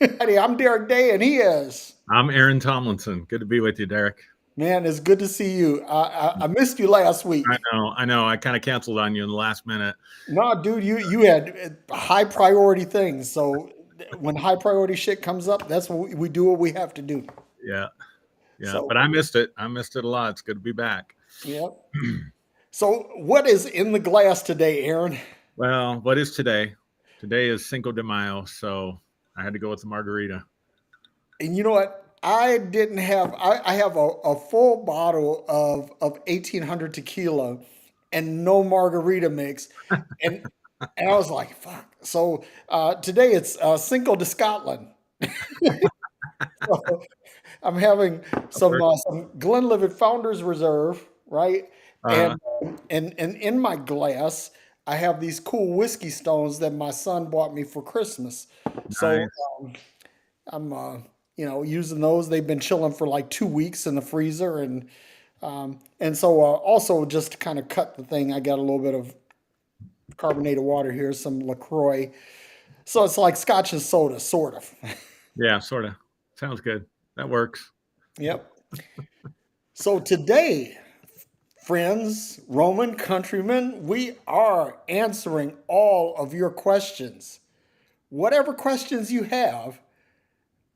Howdy, I'm Derrick Day, and he is. I'm Aaron Tomlinson. Good to be with you, Derrick. Man, it's good to see you. I missed you last I week. know, I know. I kind of canceled on you in the last minute. No, dude, you had high priority things. So when high priority shit comes up, that's what we do. What we have to do. Yeah, yeah. So But I missed it. I missed it a lot. It's good to be back. yeah. So what is in the glass today, Aaron? Well, what is today? Today is Cinco de Mayo, so I had to go with the margarita. And you know what? I didn't have. I have a full bottle of 1800 tequila, and no margarita mix, and and I was like, fuck. So today it's Cinco de Scotland. So I'm having That works. some Glenlivet Founders Reserve, right? Uh, And in my glass, I have these cool whiskey stones that my son bought me for Christmas. So nice. I'm using those. They've been chilling for like 2 weeks in the freezer, and so also just to kind of cut the thing, I got a little bit of carbonated water here, some LaCroix. So it's like Scotch and soda, sort of. Yeah, sort of. Sounds good. That works. Yep. So today, friends, Roman countrymen, we are answering all of your questions. Whatever questions you have,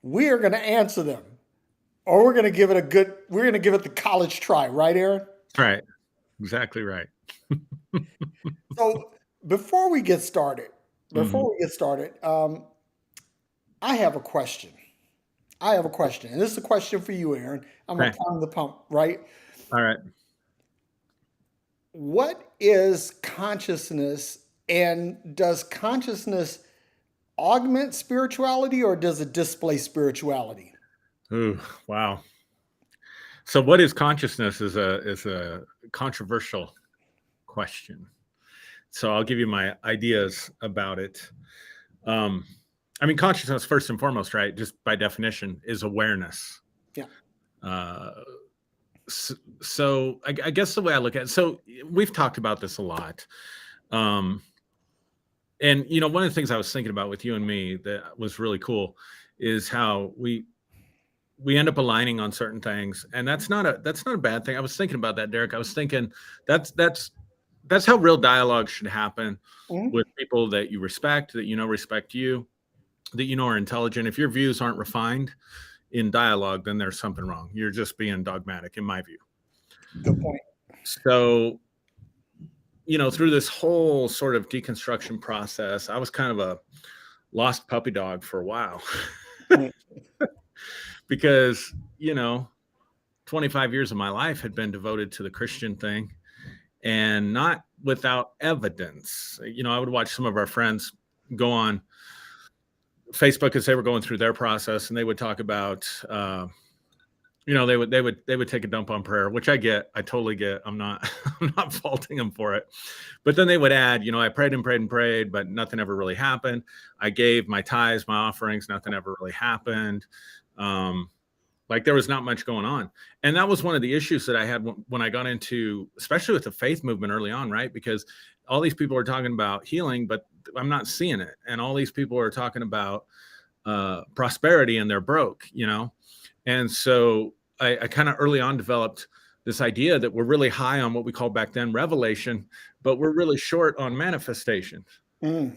we are going to answer them. Or we're going to give it the college try, right, Aaron? Right. Exactly right. So before we get started, Hmm. before we get started, I have a question. I have a question. And this is a question for you, Aaron. I'm going Okay. to prime the pump, right? All right. What is consciousness, and does consciousness augment spirituality or does it displace spirituality? Ooh, wow. So, what is consciousness? Is a controversial question. So I'll give you my ideas about it. Um, I mean, consciousness, first and foremost, right? Just by definition, is awareness. Yeah. Uh, so I guess the way I look at it, so we've talked about this a lot. Um, and one of the things I was thinking about with you and me that was really cool is how we end up aligning on certain things, and that's not a bad thing. I was thinking about that, Derek. I was thinking that's how real dialogue should happen Mhm. with people that you respect, that respect you, that are intelligent. If your views aren't refined in dialogue, then there's something wrong. You're just being dogmatic, in my view. Good point. So, through this whole sort of deconstruction process, I was kind of a lost puppy dog for a while Mm. because, 25 years of my life had been devoted to the Christian thing, and not without evidence. I would watch some of our friends go on Facebook as they were going through their process, and they would talk about, they would take a dump on prayer, which I get, I totally get. I'm not I'm not faulting them for it, but then they would add, I prayed and prayed and prayed, but nothing ever really happened. I gave my tithes, my offerings, nothing ever really happened. Um, like there was not much going on, and that was one of the issues that I had when I got into, especially with the faith movement early on, right? Because all these people are talking about healing, but I'm not seeing it, and all these people are talking about prosperity, and they're broke, and so I kind of early on developed this idea that we're really high on what we call back then revelation, but we're really short on manifestation. Mm.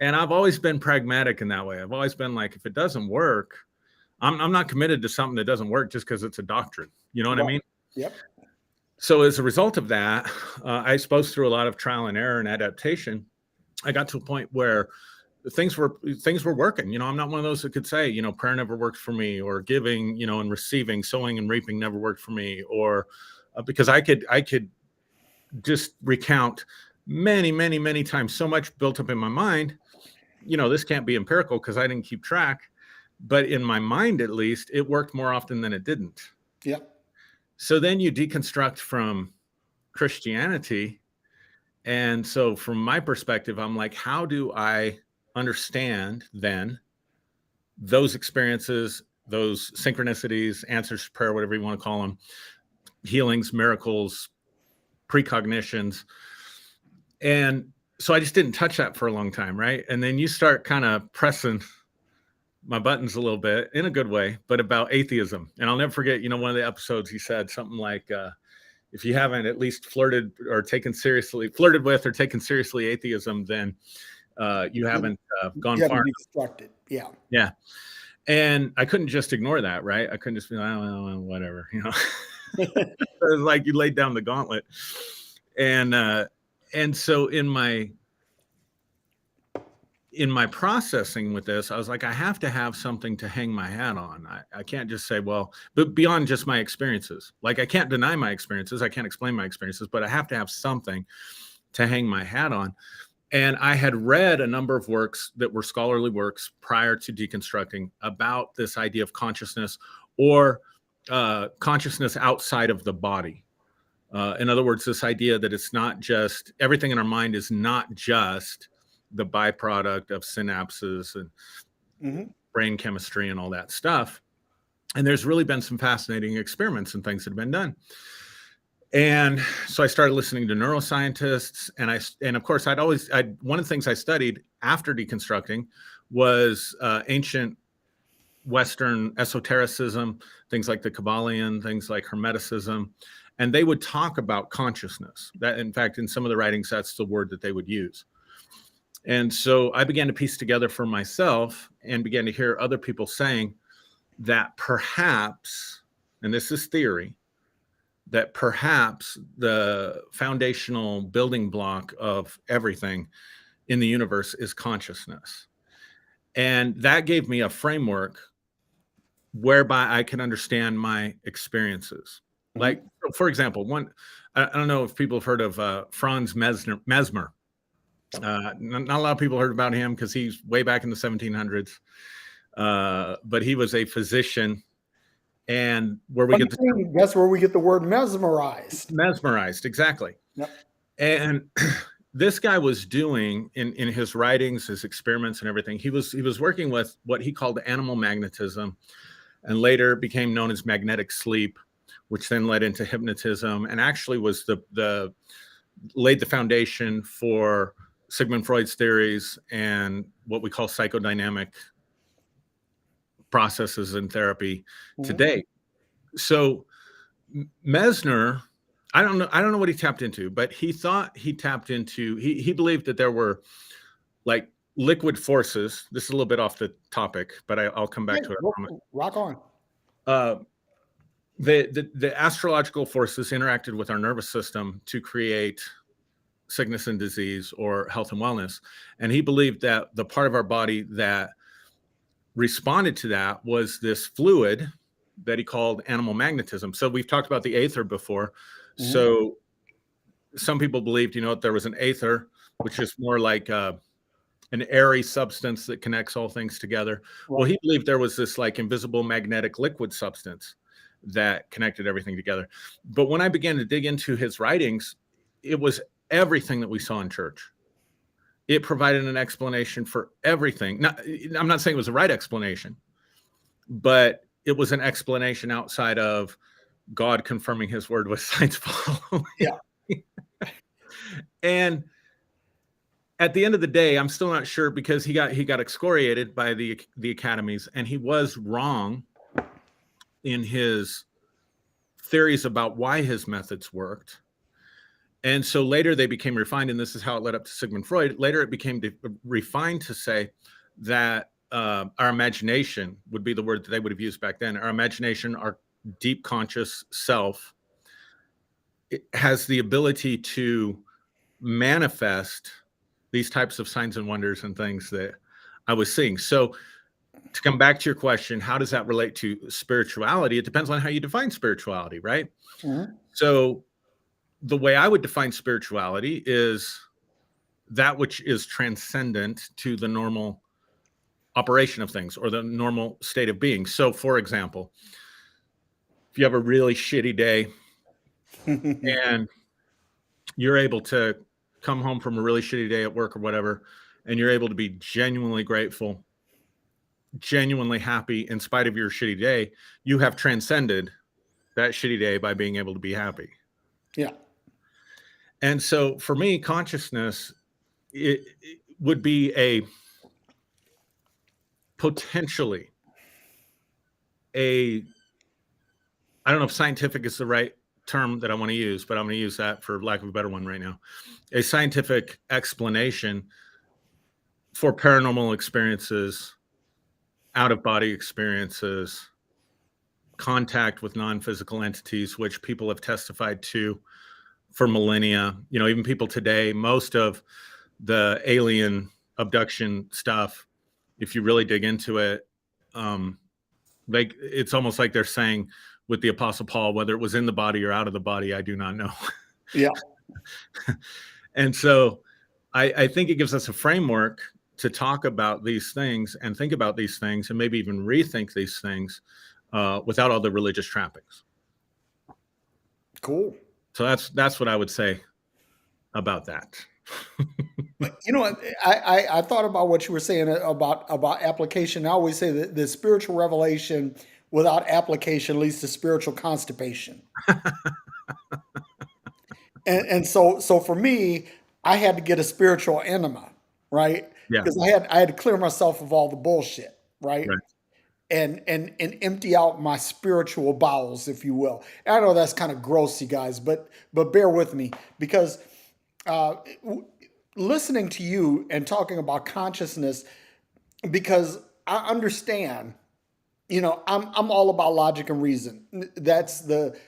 And I've always been pragmatic in that way. I've always been like, if it doesn't work, I'm not committed to something that doesn't work just because it's a doctrine. You know what I Right. mean? Yep. So as a result of that, I suppose through a lot of trial and error and adaptation, I got to a point where things were working. I'm not one of those that could say, prayer never worked for me, or giving, and receiving, sowing and reaping never worked for me, or because I could just recount many, many, many times, so much built up in my mind. This can't be empirical because I didn't keep track, but in my mind, at least, it worked more often than it didn't. Yep. So then you deconstruct from Christianity. And so from my perspective, I'm like, how do I understand then those experiences, those synchronicities, answers to prayer, whatever you want to call them, healings, miracles, precognitions? And so I just didn't touch that for a long time, right? And then you start kind of pressing my buttons a little bit in a good way, but about atheism. And I'll never forget, one of the episodes he said something like, if you haven't at least flirted with or taken seriously atheism, then you haven't gone You haven't far. deconstructed. Yeah. Yeah. And I couldn't just ignore that, right? I couldn't just be like, oh, whatever, It was like you laid down the gauntlet. And so in my processing with this, I was like, I have to have something to hang my hat on. I can't just say, well, but beyond just my experiences, like I can't deny my experiences. I can't explain my experiences, but I have to have something to hang my hat on. And I had read a number of works that were scholarly works prior to deconstructing about this idea of consciousness or consciousness outside of the body. In other words, this idea that it's not just everything in our mind is not just the byproduct of synapses and brain chemistry and all that stuff. And there's really been some fascinating experiments and things that have been done. And so I started listening to neuroscientists, and of course one of the things I studied after deconstructing was ancient Western esotericism, things like the Kabbalion, things like Hermeticism, and they would talk about consciousness. That, in fact, in some of the writings, that's the word that they would use. And so I began to piece together for myself and began to hear other people saying that perhaps, and this is theory, that perhaps the foundational building block of everything in the universe is consciousness. And that gave me a framework whereby I can understand my experiences. Like, for example, I don't know if people have heard of Franz Mesmer. Not a lot of people heard about him because he's way back in the 1700s. But he was a physician, and that's where we get the word mesmerized. Mesmerized, exactly. Yep. And this guy was doing in his writings, his experiments, and everything. He was working with what he called animal magnetism, and later became known as magnetic sleep, which then led into hypnotism, and actually was laid the foundation for Sigmund Freud's theories and what we call psychodynamic processes in therapy today. So Mesmer, I don't know what he tapped into, but he thought he tapped into, he believed that there were like liquid forces. This is a little bit off the topic, but I'll come back to it. Rock on. The astrological forces interacted with our nervous system to create sickness and disease or health and wellness. And he believed that the part of our body that responded to that was this fluid that he called animal magnetism. So we've talked about the aether before. So some people believed, there was an aether, which is more like an airy substance that connects all things together. Right. Well, he believed there was this like invisible magnetic liquid substance that connected everything together. But when I began to dig into his writings, it was everything that we saw in church. It provided an explanation for everything. I'm not saying it was the right explanation, but it was an explanation outside of God confirming his word with science following. Yeah. And at the end of the day, I'm still not sure, because he got excoriated by the academies, and he was wrong in his theories about why his methods worked. And so later they became refined, and this is how it led up to Sigmund Freud. Later it became refined to say that our imagination would be the word that they would have used back then. Our imagination, our deep conscious self, it has the ability to manifest these types of signs and wonders and things that I was seeing. So to come back to your question, how does that relate to spirituality? It depends on how you define spirituality, right? So the way I would define spirituality is that which is transcendent to the normal operation of things or the normal state of being. So, for example, if you have a really shitty day and you're able to come home from a really shitty day at work or whatever, and you're able to be genuinely grateful, genuinely happy in spite of your shitty day, you have transcended that shitty day by being able to be happy. Yeah. And so for me, consciousness, it would be potentially a, I don't know if scientific is the right term that I want to use, but I'm going to use that for lack of a better one right now. A scientific explanation for paranormal experiences, out of body experiences, contact with non-physical entities, which people have testified to for millennia. You know, even people today, most of the alien abduction stuff, if you really dig into it, like it's almost like they're saying with the Apostle Paul, whether it was in the body or out of the body, I do not know. Yeah. And so I think it gives us a framework to talk about these things and think about these things and maybe even rethink these things without all the religious trappings. Cool. So that's what I would say about that. You know what? I thought about what you were saying about application. I always say that the spiritual revelation without application leads to spiritual constipation. And so for me, I had to get a spiritual enema, right? Yeah. Because I had to clear myself of all the bullshit, right? Right. And empty out my spiritual bowels, if you will. And I know that's kind of gross, you guys, but bear with me because listening to you and talking about consciousness, because I understand, you know, I'm all about logic and reason. That's the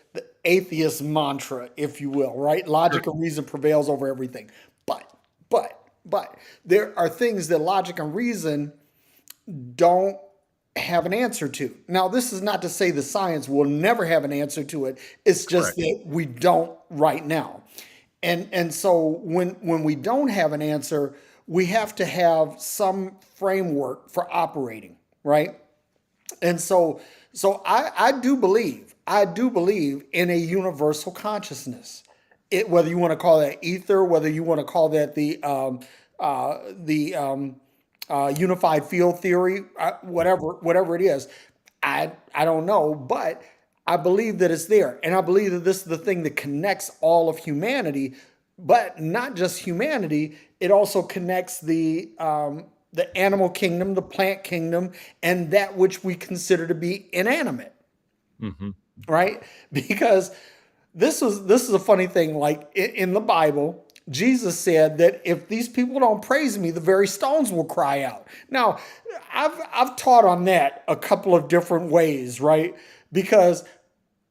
atheist mantra, if you will, right? Sure. Logic and reason prevails over everything. But there are things that logic and reason don't have an answer to. Now, this is not to say the science will never have an answer to it. It's just Correct. that we don't right now. And so when we don't have an answer, we have to have some framework for operating, right? And so I do believe in a universal consciousness. Whether you want to call that ether, whether you want to call that the unified field theory, whatever it is, I don't know, but I believe that it's there, and I believe that this is the thing that connects all of humanity, but not just humanity. It also connects the animal kingdom, the plant kingdom, and that which we consider to be inanimate, Mm-hmm. right? Because this is a funny thing. Like in the Bible, Jesus said that if these people don't praise me, the very stones will cry out. Now, I've taught on that a couple of different ways, right? Because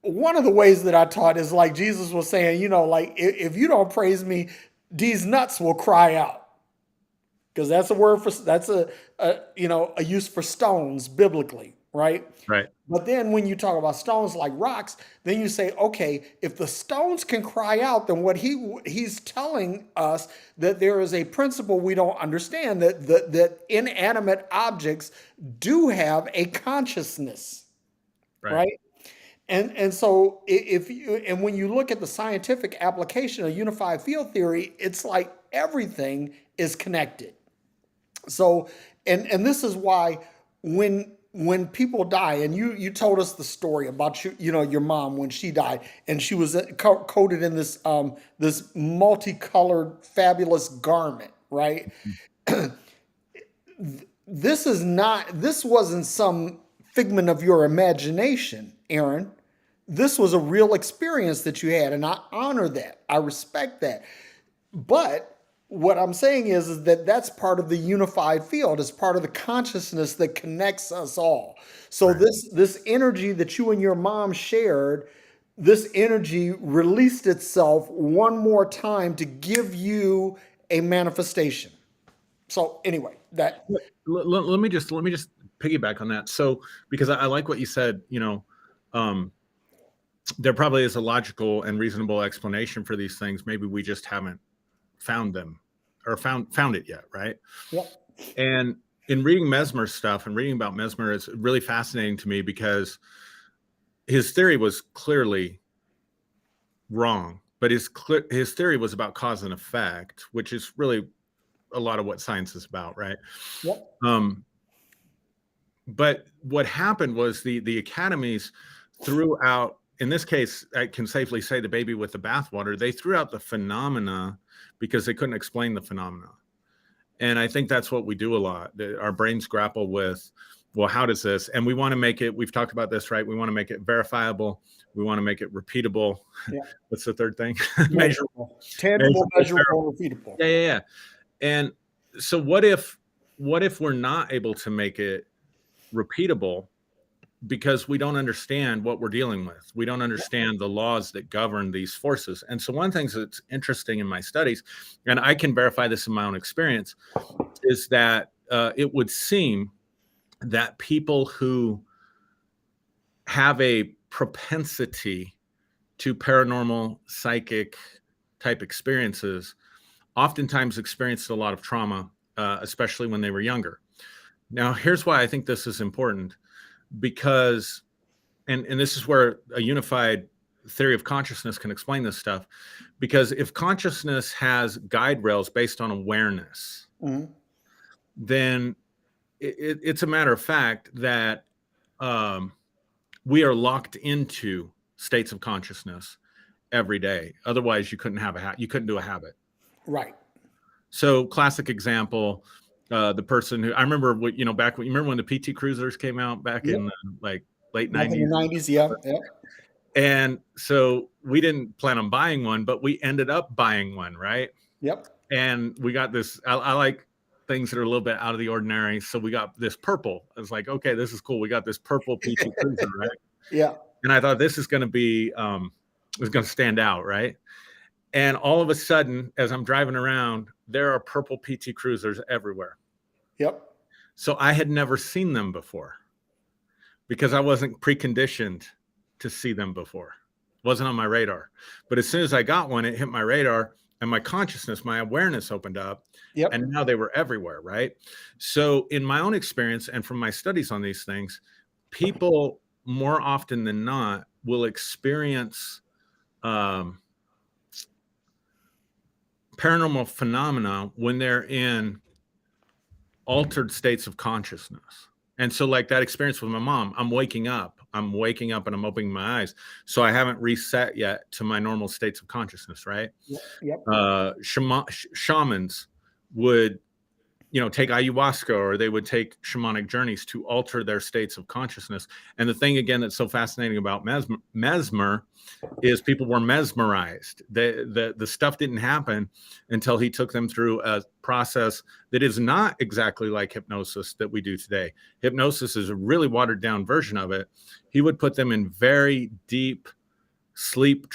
one of the ways that I taught is like Jesus was saying, you know, like if you don't praise me, these nuts will cry out. Because that's a word for that's a use for stones biblically, right? Right. But then when you talk about stones like rocks, then you say, okay, if the stones can cry out, then what he's telling us that there is a principle we don't understand, that inanimate objects do have a consciousness, Right. right? And so and when you look at the scientific application of unified field theory, it's like everything is connected. So, and this is why when people die, and you told us the story about your mom when she died, and she was coated in this multicolored fabulous garment, right? This wasn't some figment of your imagination, Aaron. This was a real experience that you had, and I honor that. I respect that. But what I'm saying is that that's part of the unified field. It's part of the consciousness that connects us all. So Right. this energy that you and your mom shared, this energy released itself one more time to give you a manifestation. So anyway, that Let me just piggyback on that. So because I like what you said, you know, there probably is a logical and reasonable explanation for these things. Maybe we just haven't found them or found it yet, right? yeah, And in reading Mesmer stuff and reading about Mesmer is really fascinating to me because his theory was clearly wrong, but his theory was about cause and effect, which is really a lot of what science is about, right? yeah, Um, but what happened was the academies threw out, in this case, I can safely say the baby with the bathwater. They threw out the phenomena because they couldn't explain the phenomena. And I think that's what we do a lot. Our brains grapple with, well, how does this? And we want to make it, we've talked about this, right? We want to make it verifiable. We want to make it repeatable. Yeah. What's the third thing? Measurable. Measurable. Tangible, Measurable, measurable, repeatable. yeah, yeah, yeah. And so what if we're not able to make it repeatable because we don't understand what we're dealing with? We don't understand the laws that govern these forces. And so one of the things that's interesting in my studies, and I can verify this in my own experience, is that it would seem that people who have a propensity to paranormal, psychic type experiences oftentimes experienced a lot of trauma, especially when they were younger. Now, here's why I think this is important, because, and this is where a unified theory of consciousness can explain this stuff, because if consciousness has guide rails based on awareness, Mhm. then it's a matter of fact that we are locked into states of consciousness every day. Otherwise, you couldn't have you couldn't do a habit. Right. So, classic example, the person who I remember, back when you remember when the PT Cruisers came out back Yep. in the like late Back in the 90s. 90s. Yeah. Yep. And so we didn't plan on buying one, but we ended up buying one, right? Yep. And we got this. I like things that are a little bit out of the ordinary. So we got this purple. I was like, okay, this is cool. We got this purple PT Cruiser, right? Yeah. And I thought this is going to be, was going to stand out, right? And all of a sudden, as I'm driving around, there are purple PT Cruisers everywhere. Yep. So I had never seen them before because I wasn't preconditioned to see them before. It wasn't on my radar. But as soon as I got one, it hit my radar and my consciousness, my awareness opened up. Yep. And now they were everywhere, right? So in my own experience and from my studies on these things, people more often than not will experience paranormal phenomena when they're in altered states of consciousness. And so like that experience with my mom, I'm waking up and I'm opening my eyes. So I haven't reset yet to my normal states of consciousness, right? Yep. Shamans would, take ayahuasca, or they would take shamanic journeys to alter their states of consciousness. And the thing, again, that's so fascinating about mesmer is people were mesmerized. The stuff didn't happen until he took them through a process that is not exactly like hypnosis that we do today. Hypnosis is a really watered down version of it. He would put them in very deep sleep,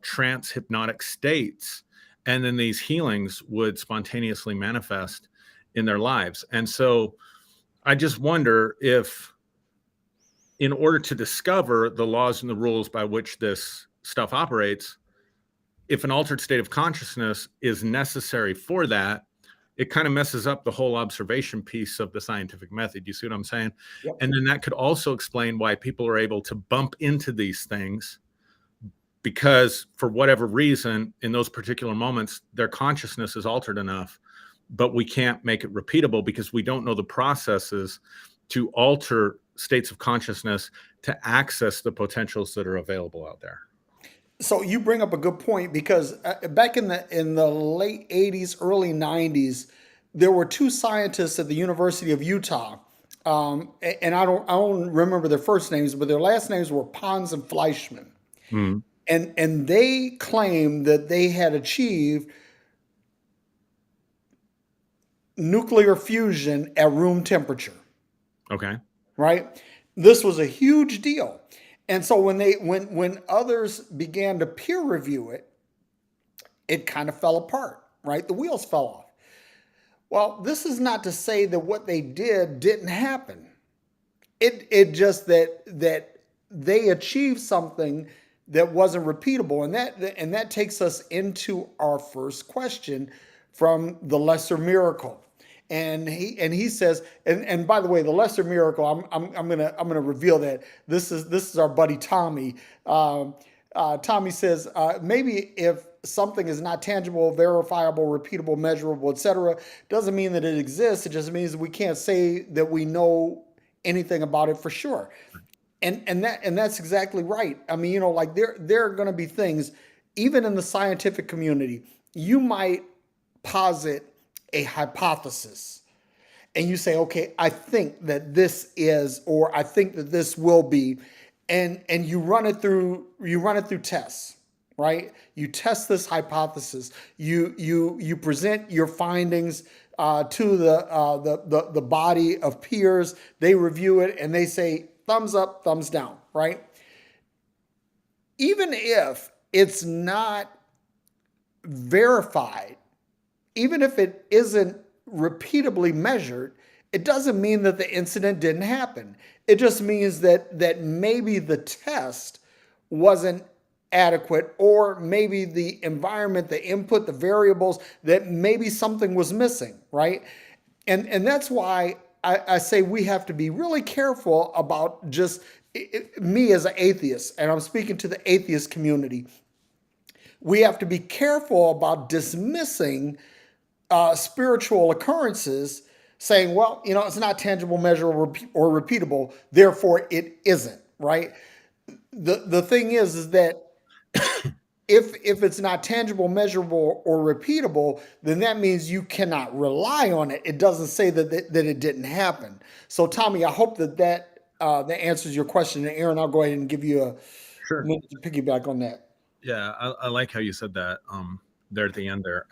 trance hypnotic states. And then these healings would spontaneously manifest in their lives. And so I just wonder if, in order to discover the laws and the rules by which this stuff operates, if an altered state of consciousness is necessary for that, it kind of messes up the whole observation piece of the scientific method. You see what I'm saying? Yep. And then that could also explain why people are able to bump into these things, because for whatever reason, in those particular moments, their consciousness is altered enough, but we can't make it repeatable because we don't know the processes to alter states of consciousness to access the potentials that are available out there. So you bring up a good point, because back in the late 80s, early 90s, there were two scientists at the University of Utah, and I don't remember their first names, but their last names were Pons and Fleischman, Mhm. and they claimed that they had achieved nuclear fusion at room temperature. Okay. Right? This was a huge deal. And so when others began to peer review it, it kind of fell apart, right? The wheels fell off. Well, this is not to say that what they did didn't happen. It just that they achieved something that wasn't repeatable, and that takes us into our first question from the lesser miracle. And he says, and by the way, the lesser miracle, I'm gonna reveal that this is our buddy Tommy. Tommy says, maybe if something is not tangible, verifiable, repeatable, measurable, etc., doesn't mean that it exists. It just means that we can't say that we know anything about it for sure. And that's exactly right. I mean, like there are going to be things, even in the scientific community, you might posit a hypothesis and you say, okay, I think that this is, or I think that this will be, and you run it through tests, right? You test this hypothesis. You present your findings to the body of peers. They review it and they say thumbs up, thumbs down, right? Even if it's not verified, even if it isn't repeatably measured, it doesn't mean that the incident didn't happen. It just means that maybe the test wasn't adequate, or maybe the environment, the input, the variables, that maybe something was missing, right? And that's why I say we have to be really careful about just me as an atheist, and I'm speaking to the atheist community. We have to be careful about dismissing spiritual occurrences, saying, well, it's not tangible, measurable, or repeatable, therefore it isn't, right? The thing is that if it's not tangible, measurable, or repeatable, then that means you cannot rely on it. It doesn't say that it didn't happen. So, Tommy, I hope that answers your question. And Aaron, I'll go ahead and give you a Sure. minute to piggyback on that. Yeah, I like how you said that there at the end there.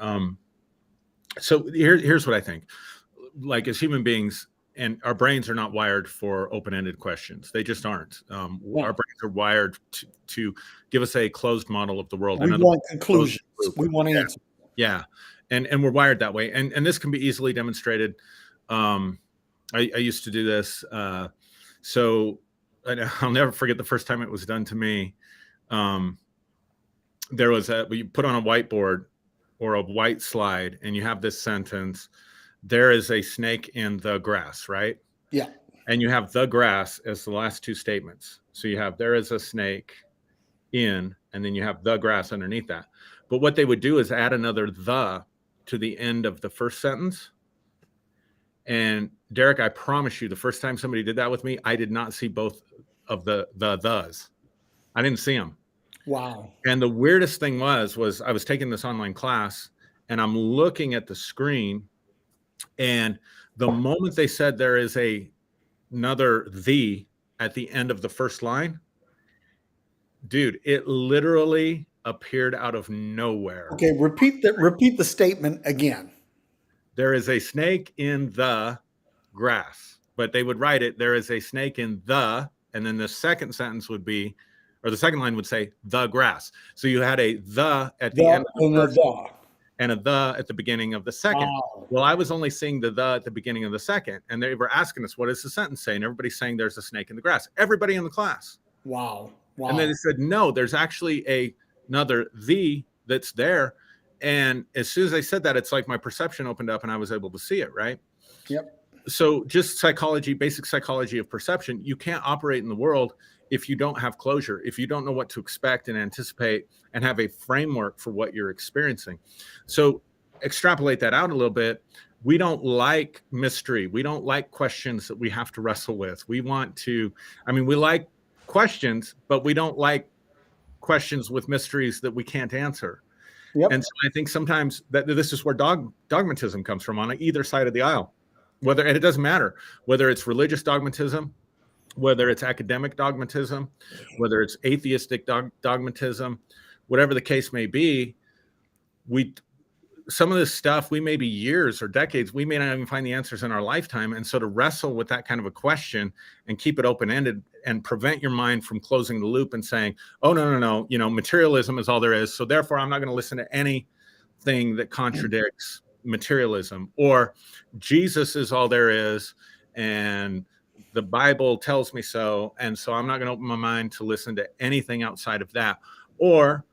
So here's what I think. Like, as human beings, and our brains are not wired for open-ended questions. They just aren't. Yeah. Our brains are wired to give us a closed model of the world. We want conclusions. We want Yeah. answers. Yeah, and we're wired that way. And this can be easily demonstrated. I used to do this. So I'll never forget the first time it was done to me. There was we put on a whiteboard or a white slide, and you have this sentence: there is a snake in the grass, right? Yeah. And you have the grass as the last two statements. So you have there is a snake in, and then you have the grass underneath that. But what they would do is add another the to the end of the first sentence. And Derrick, I promise you, the first time somebody did that with me, I did not see both of the-thes. I didn't see them. Wow. And the weirdest thing was I was taking this online class, and I'm looking at the screen, and the moment they said there is another the at the end of the first line, dude, it literally appeared out of nowhere. Okay, repeat the statement again. There is a snake in the grass, but they would write it, there is a snake in the, and then the second sentence would be, or the second line would say the grass. So you had a the at the end of the first, and a the at the beginning of the second. Wow. Well, I was only seeing the at the beginning of the second, and they were asking us, what does the sentence say? And everybody's saying there's a snake in the grass. Everybody in the class. Wow. Wow. And then they said, no, there's actually another the that's there. And as soon as I said that, it's like my perception opened up and I was able to see it, right? Yep. So just psychology, basic psychology of perception, you can't operate in the world if you don't have closure, if you don't know what to expect and anticipate and have a framework for what you're experiencing. So extrapolate that out a little bit. We don't like mystery. We don't like questions that we have to wrestle with. We like questions, but we don't like questions with mysteries that we can't answer. Yep. And so I think sometimes that this is where dogmatism comes from on either side of the aisle. And it doesn't matter whether it's religious dogmatism, whether it's academic dogmatism, whether it's atheistic dogmatism, whatever the case may be. Some of this stuff, we may be years or decades, we may not even find the answers in our lifetime. And so to wrestle with that kind of a question and keep it open-ended and prevent your mind from closing the loop and saying, oh, no, materialism is all there is. So therefore, I'm not going to listen to anything that contradicts materialism, or Jesus is all there is, and the Bible tells me so. And so I'm not going to open my mind to listen to anything outside of that. Or,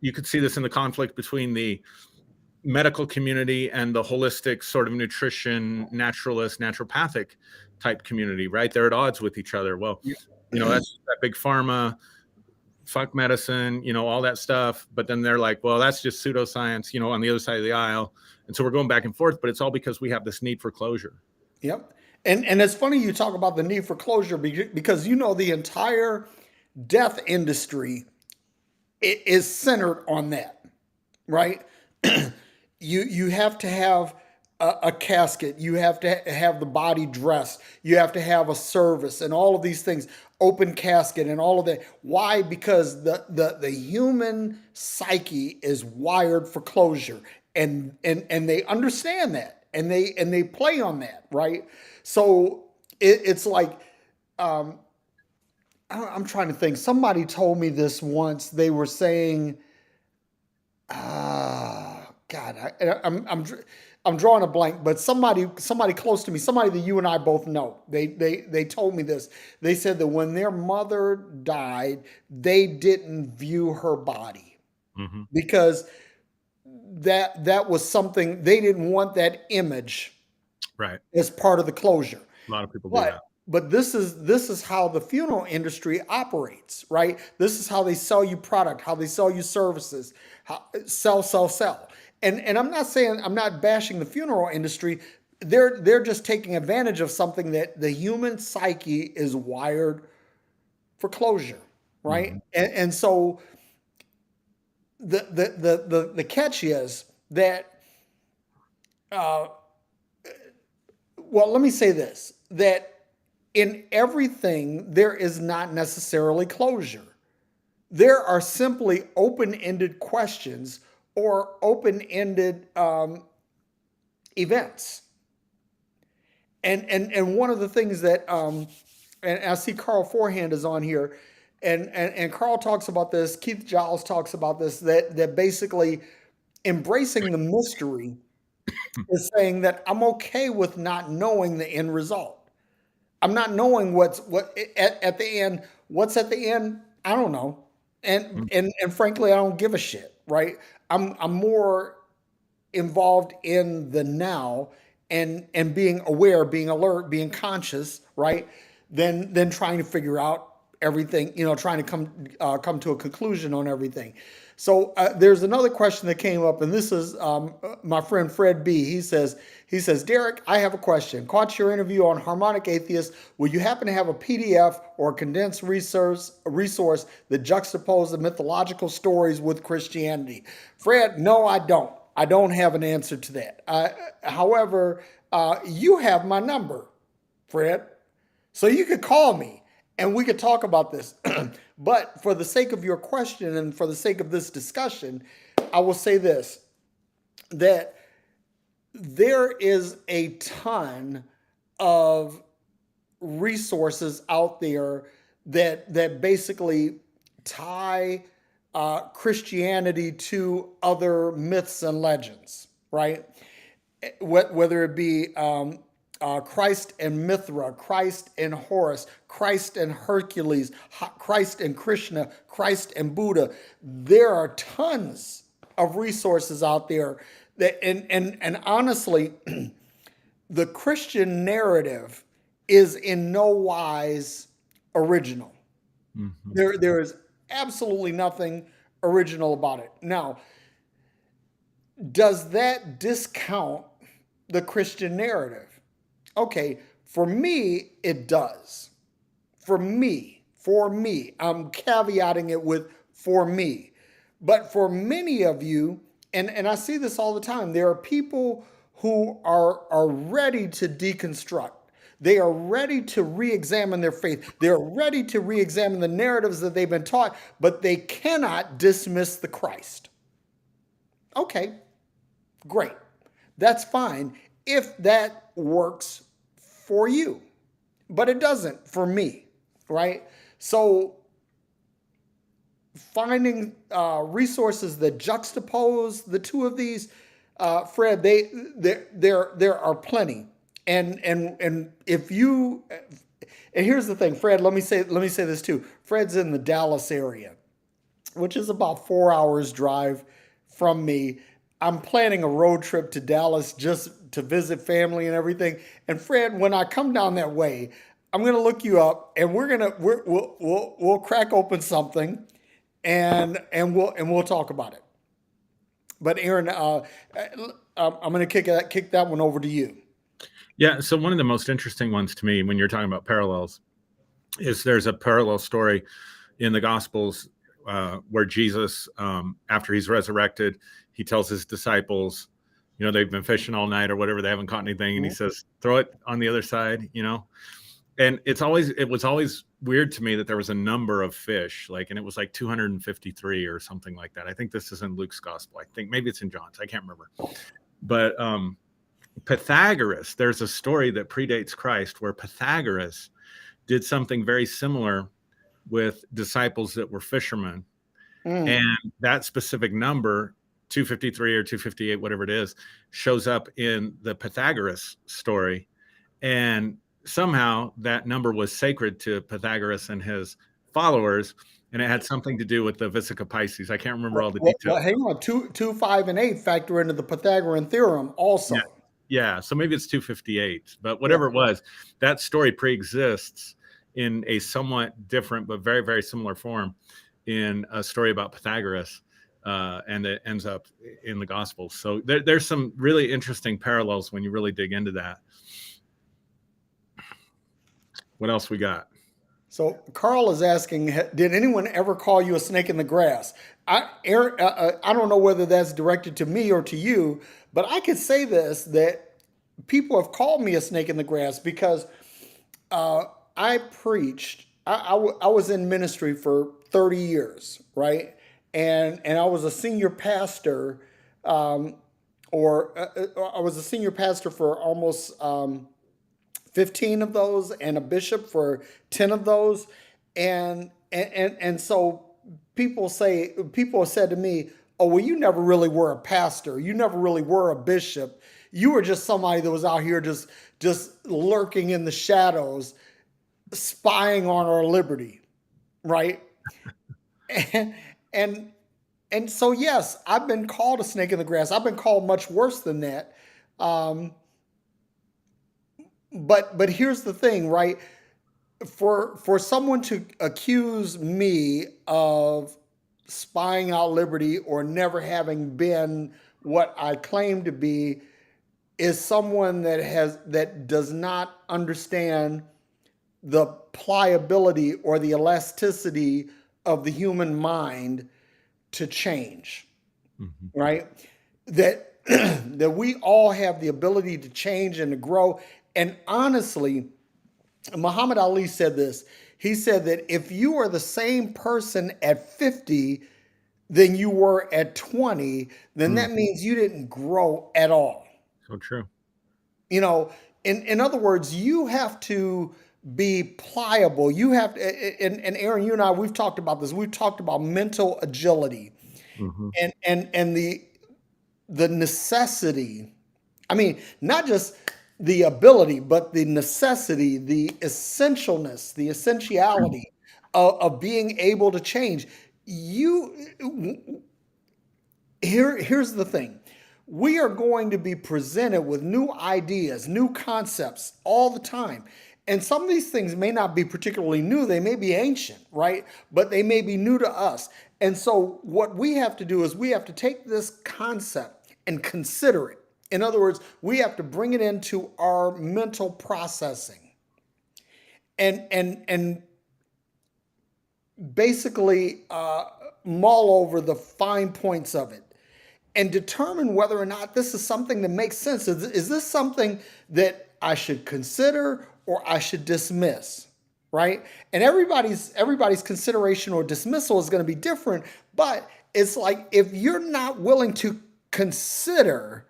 you could see this in the conflict between the medical community and the holistic sort of nutrition, naturalist, naturopathic type community, right? They're at odds with each other. Well, that's that big pharma, fuck medicine, all that stuff. But then they're like, well, that's just pseudoscience, on the other side of the aisle. And so we're going back and forth, but it's all because we have this need for closure. Yep. And it's funny you talk about the need for closure because the entire death industry is centered on that, right? You have to have a casket. You have to have the body dressed. You have to have a service and all of these things, open casket and all of that. Why? Because the human psyche is wired for closure, and they understand that, and they play on that, right? So it's like, I'm trying to think. Somebody told me this once. They were saying, God, I'm drawing a blank, but somebody close to me, somebody that you and I both know, they told me this. They said that when their mother died, they didn't view her body Hmm. because that was something they didn't want, that image Right. as part of the closure. A lot of people do But that. but this is how the funeral industry operates, right? This is how they sell you product, how they sell you services, how, sell. And I'm not saying, I'm not bashing the funeral industry. They're just taking advantage of something that the human psyche is wired for closure, right? Hmm. And so the catch is that, well, let me say this, that in everything, there is not necessarily closure. There are simply open ended questions or open ended events. And one of the things that, and I see Carl Forehand is on here, and Carl talks about this, Keith Giles talks about this, that basically embracing the mystery is saying that I'm okay with not knowing the end result. I'm not knowing at the end. What's at the end? I don't know, and frankly, I don't give a shit. Right? I'm more involved in the now, and being aware, being alert, being conscious. Right? Than trying to figure out everything. Trying to come to a conclusion on everything. So there's another question that came up, and this is my friend Fred B. He says, Derrick, I have a question. Caught your interview on Harmonic Atheist. Will you happen to have a PDF or a condensed resource that juxtaposes the mythological stories with Christianity? Fred, no, I don't. I don't have an answer to that. However, you have my number, Fred. So you could call me and we could talk about this. But for the sake of your question and for the sake of this discussion, I will say this, that there is a ton of resources out there that basically tie Christianity to other myths and legends, right? Whether it be Christ and Mithra, Christ and Horus, Christ and Hercules, Christ and Krishna, Christ and Buddha. There are tons of resources out there that, and honestly, the Christian narrative is in no wise original. Hmm. There is absolutely nothing original about it. Now, does that discount the Christian narrative? Okay, for me, it does. For me, I'm caveating it with for me. But for many of you, and I see this all the time, there are people who are ready to deconstruct. They are ready to re-examine their faith. They're ready to re-examine the narratives that they've been taught, but they cannot dismiss the Christ. Okay, great. That's fine if that works for you, but it doesn't for me, right? So finding resources that juxtapose the two of these, Fred, there are plenty, and if you, and here's the thing, Fred, let me say this too. Fred's in the Dallas area, which is about 4 hours drive from me. I'm planning a road trip to Dallas just to visit family and everything. And Fred, when I come down that way, I'm gonna look you up, and we'll crack open something, and we'll talk about it. But Aaron, I'm gonna kick that one over to you. Yeah. So one of the most interesting ones to me when you're talking about parallels is there's a parallel story in the Gospels where Jesus, after he's resurrected, he tells his disciples, they've been fishing all night or whatever, they haven't caught anything, and he Mhm. says, throw it on the other side. And it was always weird to me that there was a number of fish, and it was like 253 or something like that. I think this is in Luke's gospel. I think maybe it's in John's. I can't remember. But Pythagoras, there's a story that predates Christ where Pythagoras did something very similar with disciples that were fishermen. Mm. And that specific number, 253 or 258, whatever it is, shows up in the Pythagoras story. And somehow that number was sacred to Pythagoras and his followers, and it had something to do with the Vesica Pisces. I can't remember all the details. Hang on, 2, 5, and 8 factor into the Pythagorean theorem also. Yeah, so maybe it's 258, but Yeah. whatever it was, that story preexists in a somewhat different but very, very similar form in a story about Pythagoras, and it ends up in the Gospels. So there's some really interesting parallels when you really dig into that. What else we got? So Carl is asking, did anyone ever call you a snake in the grass? Aaron, I don't know whether that's directed to me or to you, but I could say this, that people have called me a snake in the grass because I preached. I was in ministry for 30 years, right? And I was a senior pastor, or I was a senior pastor for almost 15 of those, and a bishop for 10 of those. And so people have said to me, oh, well, you never really were a pastor. You never really were a bishop. You were just somebody that was out here just lurking in the shadows, spying on our liberty, right? And and and so yes, I've been called a snake in the grass. I've been called much worse than that. Um, but here's the thing, right? For someone to accuse me of spying out liberty or never having been what I claim to be is someone that does not understand the pliability or the elasticity of the human mind to change, Mm-hmm. right? That that we all have the ability to change and to grow. And honestly, Muhammad Ali said this. He said that if you are the same person at 50 than you were at 20, then that means you didn't grow at all. So true. You know, in other words, you have to be pliable. You have to, and Aaron, you and I, we've talked about this. We've talked about mental agility Mm-hmm. and the necessity. I mean, not just the ability, but the necessity, the essentialness, the essentiality of being able to change. Here's the thing. We are going to be presented with new ideas, new concepts all the time. And some of these things may not be particularly new. They may be ancient, right? But they may be new to us. And so what we have to do is we have to take this concept and consider it. In other words, we have to bring it into our mental processing and basically mull over the fine points of it and determine whether or not this is something that makes sense. Is this something that I should consider or I should dismiss? Right? And everybody's consideration or dismissal is going to be different, but it's like if you're not willing to consider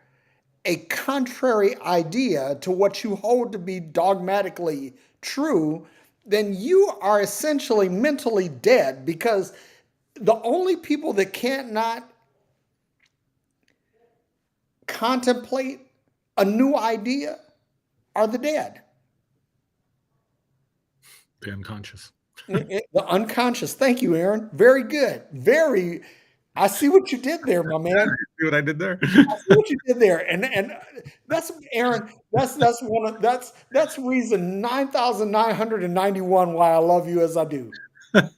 a contrary idea to what you hold to be dogmatically true, then you are essentially mentally dead, because the only people that can't not contemplate a new idea are the dead. The unconscious. The unconscious. Thank you, Aaron. Very good. Very. I see what you did there, my man. See what I did there? I see what you did there, and that's Aaron. That's one of that's reason 9,991 why I love you as I do. I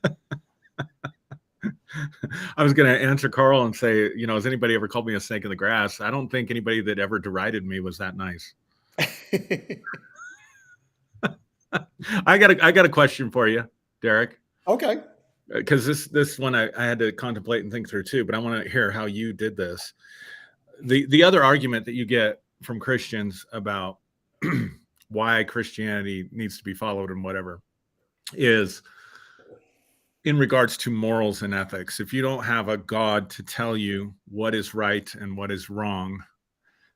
was going to answer Carl and say, has anybody ever called me a snake in the grass? I don't think anybody that ever derided me was that nice. I got a question for you, Derrick. Okay. because this one I had to contemplate and think through too, but I want to hear how you did this. The other argument that you get from Christians about why Christianity needs to be followed and whatever is in regards to morals and ethics. If you don't have a God to tell you what is right and what is wrong,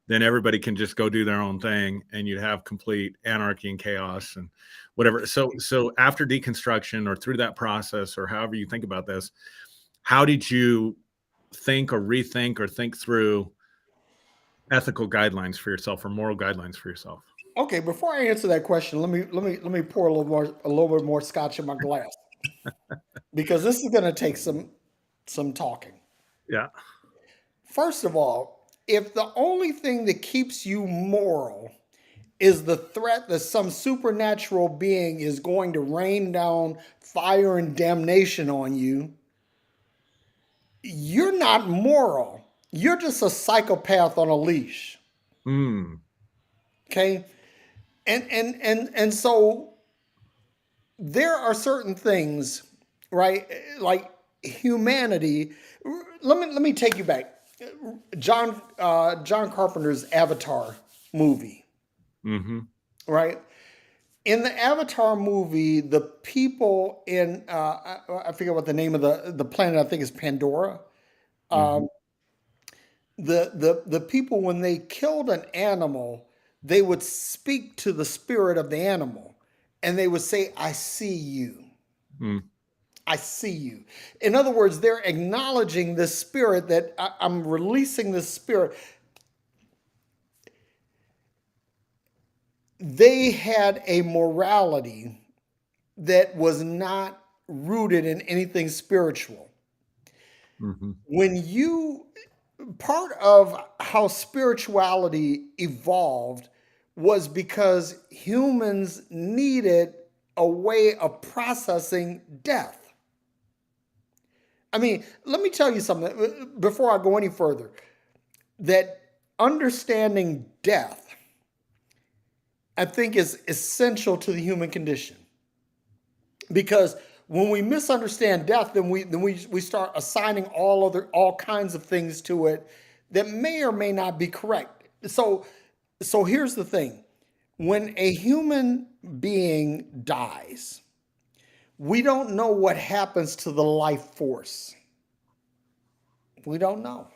then everybody can just go do their own thing, and you'd have complete anarchy and chaos and whatever. So after deconstruction or through that process, or however you think about this, how did you think or rethink or think through ethical guidelines for yourself or moral guidelines for yourself? Okay, before I answer that question, let me pour a little bit more scotch in my glass because this is going to take some talking. Yeah. First of all, if the only thing that keeps you moral is the threat that some supernatural being is going to rain down fire and damnation on you, you're not moral. You're just a psychopath on a leash. Mm. Okay? And so there are certain things, right? Like humanity. Let me take you back. John Carpenter's Avatar movie, Mm-hmm. right? In the Avatar movie, the people in I forget what the name of the planet. I think is Pandora. Mm-hmm. The people, when they killed an animal, they would speak to the spirit of the animal, and they would say, "I see you. Mm. I see you." In other words, they're acknowledging this spirit that I'm releasing this spirit. They had a morality that was not rooted in anything spiritual. Mm-hmm. When you, part of how spirituality evolved was because humans needed a way of processing death. I mean, let me tell you something before I go any further, that understanding death, I think, is essential to the human condition. Because when we misunderstand death, then we start assigning all kinds of things to it that may or may not be correct. So here's the thing. When a human being dies, we don't know what happens to the life force. We don't know.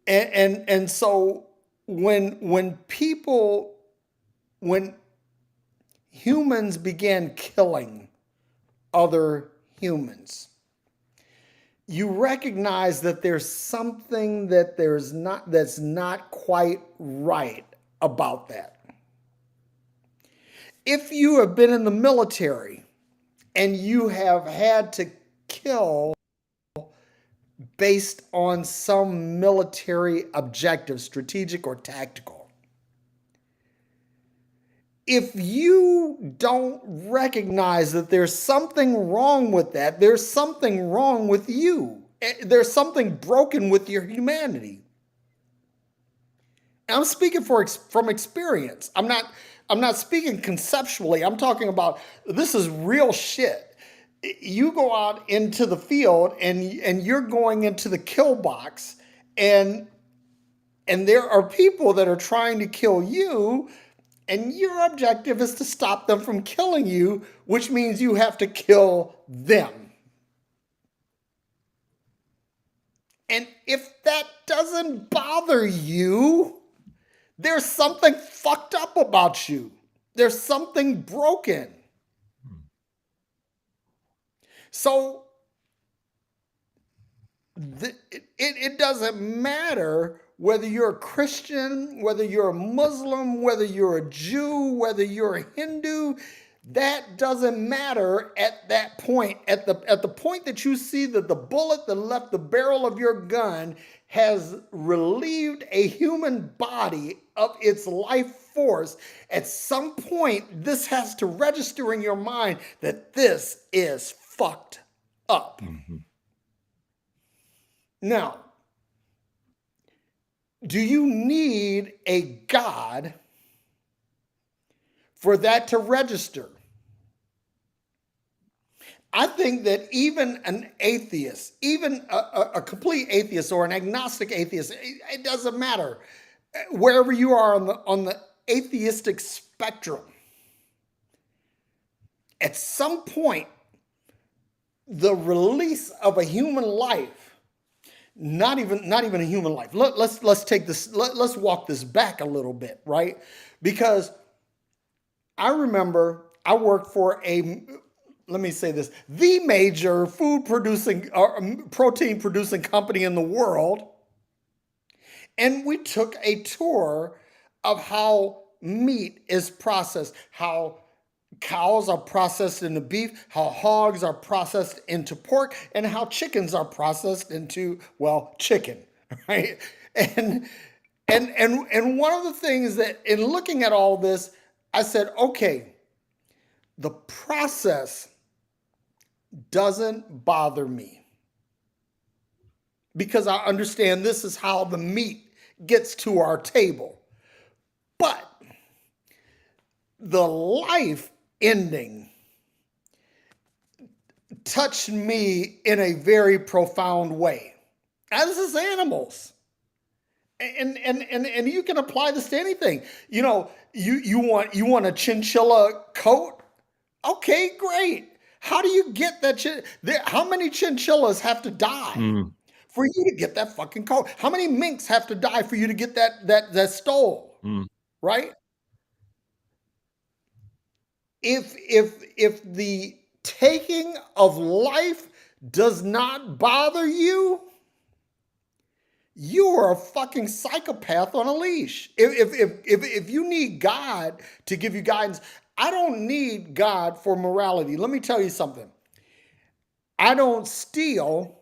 And so when people, when humans began killing other humans, you recognize that there's something that's not quite right about that. If you have been in the military and you have had to kill based on some military objective, strategic or tactical, if you don't recognize that there's something wrong with that, there's something wrong with you. There's something broken with your humanity. And I'm speaking from experience. I'm not speaking conceptually. I'm talking about, this is real shit. You go out into the field and you're going into the kill box, and there are people that are trying to kill you, and your objective is to stop them from killing you, which means you have to kill them. And if that doesn't bother you, there's something fucked up about you. There's something broken. So it doesn't matter whether you're a Christian, whether you're a Muslim, whether you're a Jew, whether you're a Hindu. That doesn't matter at that point. At the point that you see that the bullet that left the barrel of your gun has relieved a human body of its life force, at some point this has to register in your mind that this is fucked up. Mm-hmm. Now, do you need a God for that to register? I think that even an atheist, even a complete atheist or an agnostic atheist, it doesn't matter. Wherever you are on the atheistic spectrum, at some point, the release of a human life, not even a human life. Let's take this. Let's walk this back a little bit, right? Because I remember I worked for a, let me say this, the major food producing or protein producing company in the world. And we took a tour of how meat is processed, how cows are processed into beef, how hogs are processed into pork, and how chickens are processed into, well, chicken, right? And and one of the things that in looking at all this, I said, okay, the process doesn't bother me because I understand this is how the meat gets to our table. But the life ending touched me in a very profound way. As is animals. And you can apply this to anything. You know, you want a chinchilla coat? Okay, great. How do you get that? How many chinchillas have to die Mm, for you to get that fucking coat? How many minks have to die for you to get that stole? mm. Right? If the taking of life does not bother you, you are a fucking psychopath on a leash. If you need God to give you guidance, I don't need God for morality. Let me tell you something. I don't steal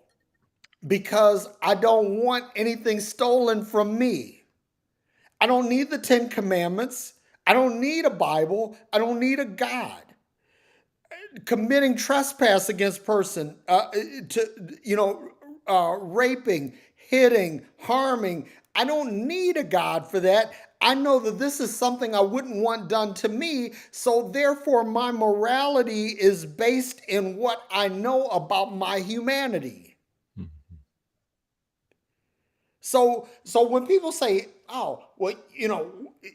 because I don't want anything stolen from me. I don't need the 10 commandments. I don't need a Bible. I don't need a God. Committing trespass against person, raping, hitting, harming. I don't need a God for that. I know that this is something I wouldn't want done to me. So therefore, my morality is based in what I know about my humanity. Mm. So when people say, "Oh, well,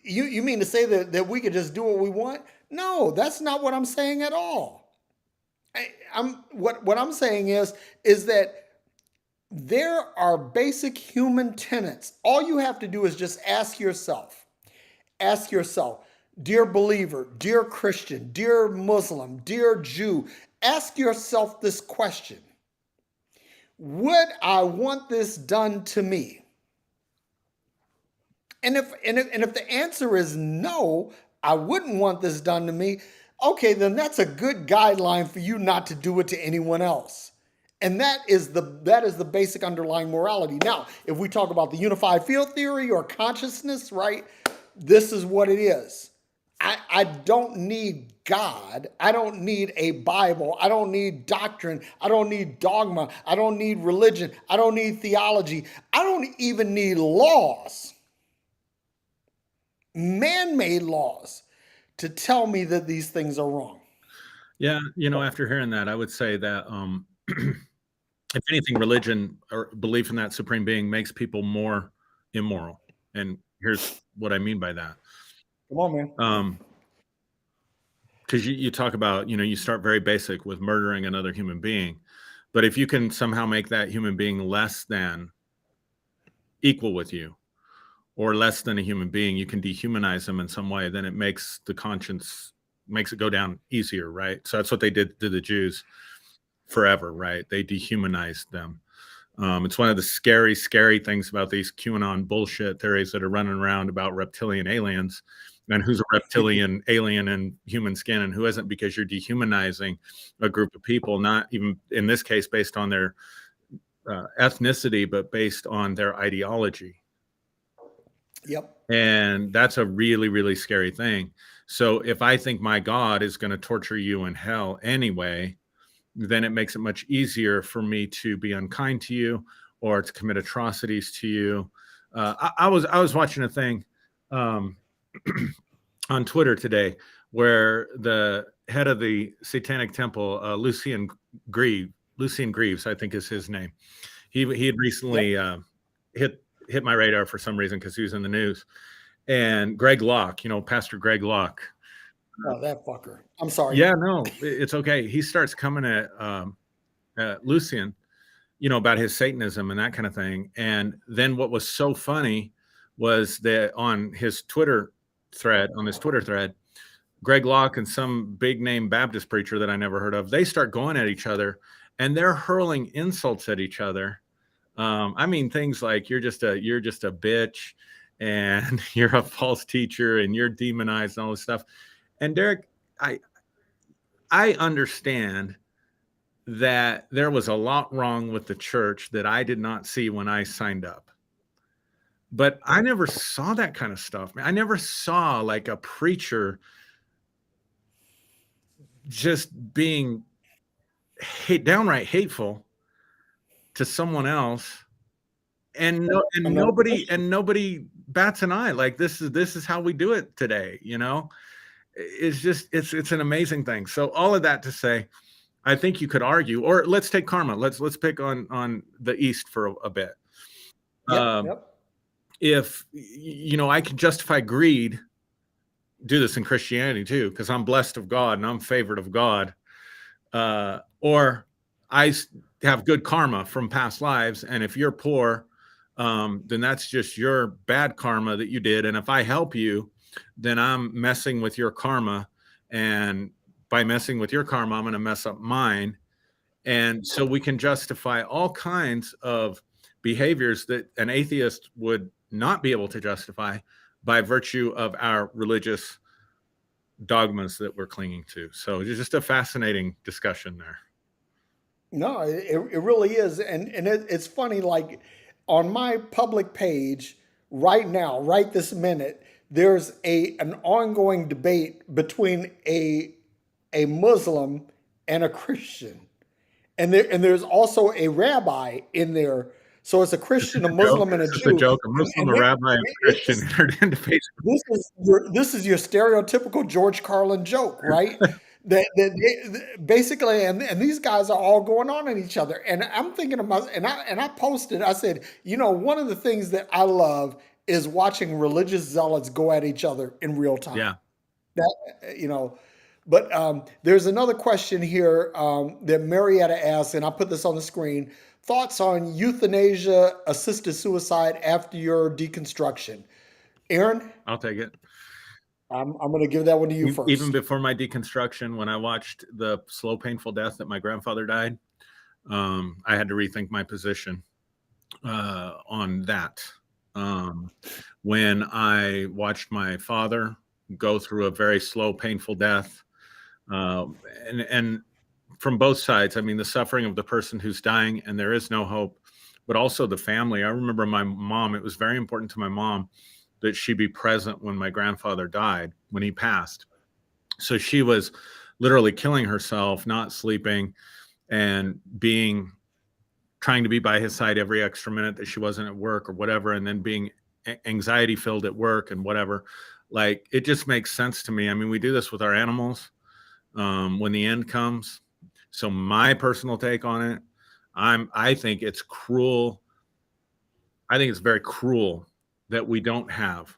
you mean to say that we could just do what we want?" No, that's not what I'm saying at all. What I'm saying is that there are basic human tenets. All you have to do is just ask yourself, dear believer, dear Christian, dear Muslim, dear Jew, ask yourself this question: would I want this done to me? And if the answer is no, I wouldn't want this done to me, okay, then that's a good guideline for you not to do it to anyone else. And that is the basic underlying morality. Now, if we talk about the unified field theory or consciousness, right? This is what it is. I don't need God. I don't need a Bible. I don't need doctrine. I don't need dogma. I don't need religion. I don't need theology. I don't even need laws, man-made laws, to tell me that these things are wrong. Yeah, after hearing that, I would say that if anything, religion or belief in that supreme being makes people more immoral. And here's what I mean by that. Come on, man. Because you talk about, you start very basic with murdering another human being. But if you can somehow make that human being less than equal with you or less than a human being, you can dehumanize them in some way, then it makes it go down easier, right? So that's what they did to the Jews forever, right? They dehumanized them. It's one of the scary, scary things about these QAnon bullshit theories that are running around about reptilian aliens and who's a reptilian alien in human skin and who isn't, because you're dehumanizing a group of people, not even in this case based on their ethnicity, but based on their ideology. Yep. And that's a really, really scary thing. So if I think my God is going to torture you in hell anyway, then it makes it much easier for me to be unkind to you or to commit atrocities to you. I was watching a thing on Twitter today where the head of the Satanic Temple, Lucian Grieve, Lucian Greaves, I think is his name. He had Yep. recently hit my radar for some reason because he was in the news. And Greg Locke, Pastor Greg Locke. Oh, that fucker. I'm sorry. Yeah, no, it's okay. He starts coming at Lucian, about his Satanism and that kind of thing. And then what was so funny was that on his Twitter thread, Greg Locke and some big name Baptist preacher that I never heard of, they start going at each other and they're hurling insults at each other. I mean, things like you're just a bitch and you're a false teacher and you're demonized and all this stuff. And Derrick, I I understand that there was a lot wrong with the church that I did not see when I signed up. But I never saw that kind of stuff. I never saw like a preacher just being downright hateful to someone else, and Another Christian. nobody bats an eye. Like this is how we do it today. It's just it's an amazing thing. So all of that to say, I think you could argue, or let's take karma. Let's pick on the East for a bit. Yep. Um, Yep. if I can justify greed, do this in Christianity too, because I'm blessed of God and I'm favored of God, or I have good karma from past lives, and if you're poor, then that's just your bad karma that you did, and if I help you, then I'm messing with your karma, and by messing with your karma, I'm going to mess up mine. And so we can justify all kinds of behaviors that an atheist would not be able to justify by virtue of our religious dogmas that we're clinging to. So it's just a fascinating discussion there. No, it really is, and it's funny. Like on my public page right now, right this minute, there's an ongoing debate between a Muslim and a Christian, and there's also a rabbi in there. So it's a Christian, a Muslim, and a It's just a Jew, joke. A and Muslim, a they, rabbi, and a Christian entered into Facebook. this is your stereotypical George Carlin joke, right? Basically, and these guys are all going on at each other, and I'm thinking about, and I posted, I said, one of the things that I love is watching religious zealots go at each other in real time. Yeah, That you know, but there's another question here that Marietta asked, and I put this on the screen. Thoughts on euthanasia, assisted suicide after your deconstruction? Aaron, I'll take it. I'm going to give that one to you Even first. before my deconstruction, when I watched the slow, painful death that my grandfather died, I had to rethink my position on that. Um, when I watched my father go through a very slow, painful death, and from both sides, I mean, the suffering of the person who's dying and there is no hope, but also the family. I remember my mom, it was very important to my mom that she be present when my grandfather died, when he passed. So she was literally killing herself, not sleeping, and trying to be by his side every extra minute that she wasn't at work or whatever, and then being anxiety filled at work and whatever. Like, it just makes sense to me. I mean, we do this with our animals when the end comes. So my personal take on it, I think it's cruel. I think it's very cruel that we don't have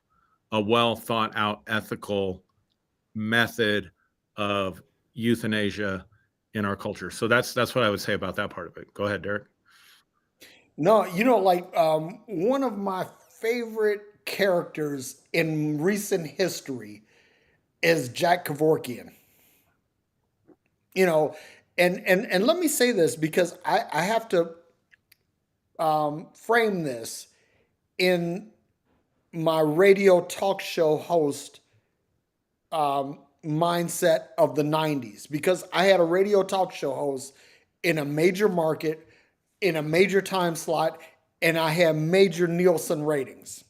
a well thought out ethical method of euthanasia in our culture. So that's what I would say about that part of it. Go ahead, Derrick. No, like one of my favorite characters in recent history is Jack Kevorkian. You know, and let me say this because I have to frame this in my radio talk show host mindset of the 90s because I had a radio talk show host in a major market, in a major time slot, and I had major Nielsen ratings,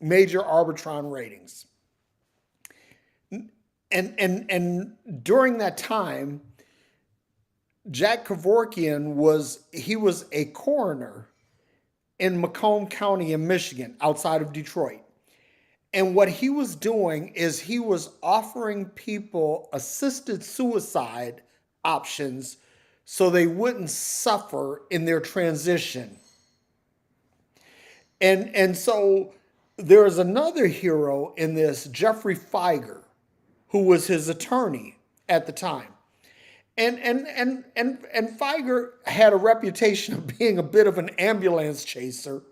major Arbitron ratings. And during that time, Jack Kevorkian was a coroner in Macomb County in Michigan, outside of Detroit. And what he was doing is he was offering people assisted suicide options so they wouldn't suffer in their transition. And so there is another hero in this, Jeffrey Feiger, who was his attorney at the time. And Feiger had a reputation of being a bit of an ambulance chaser,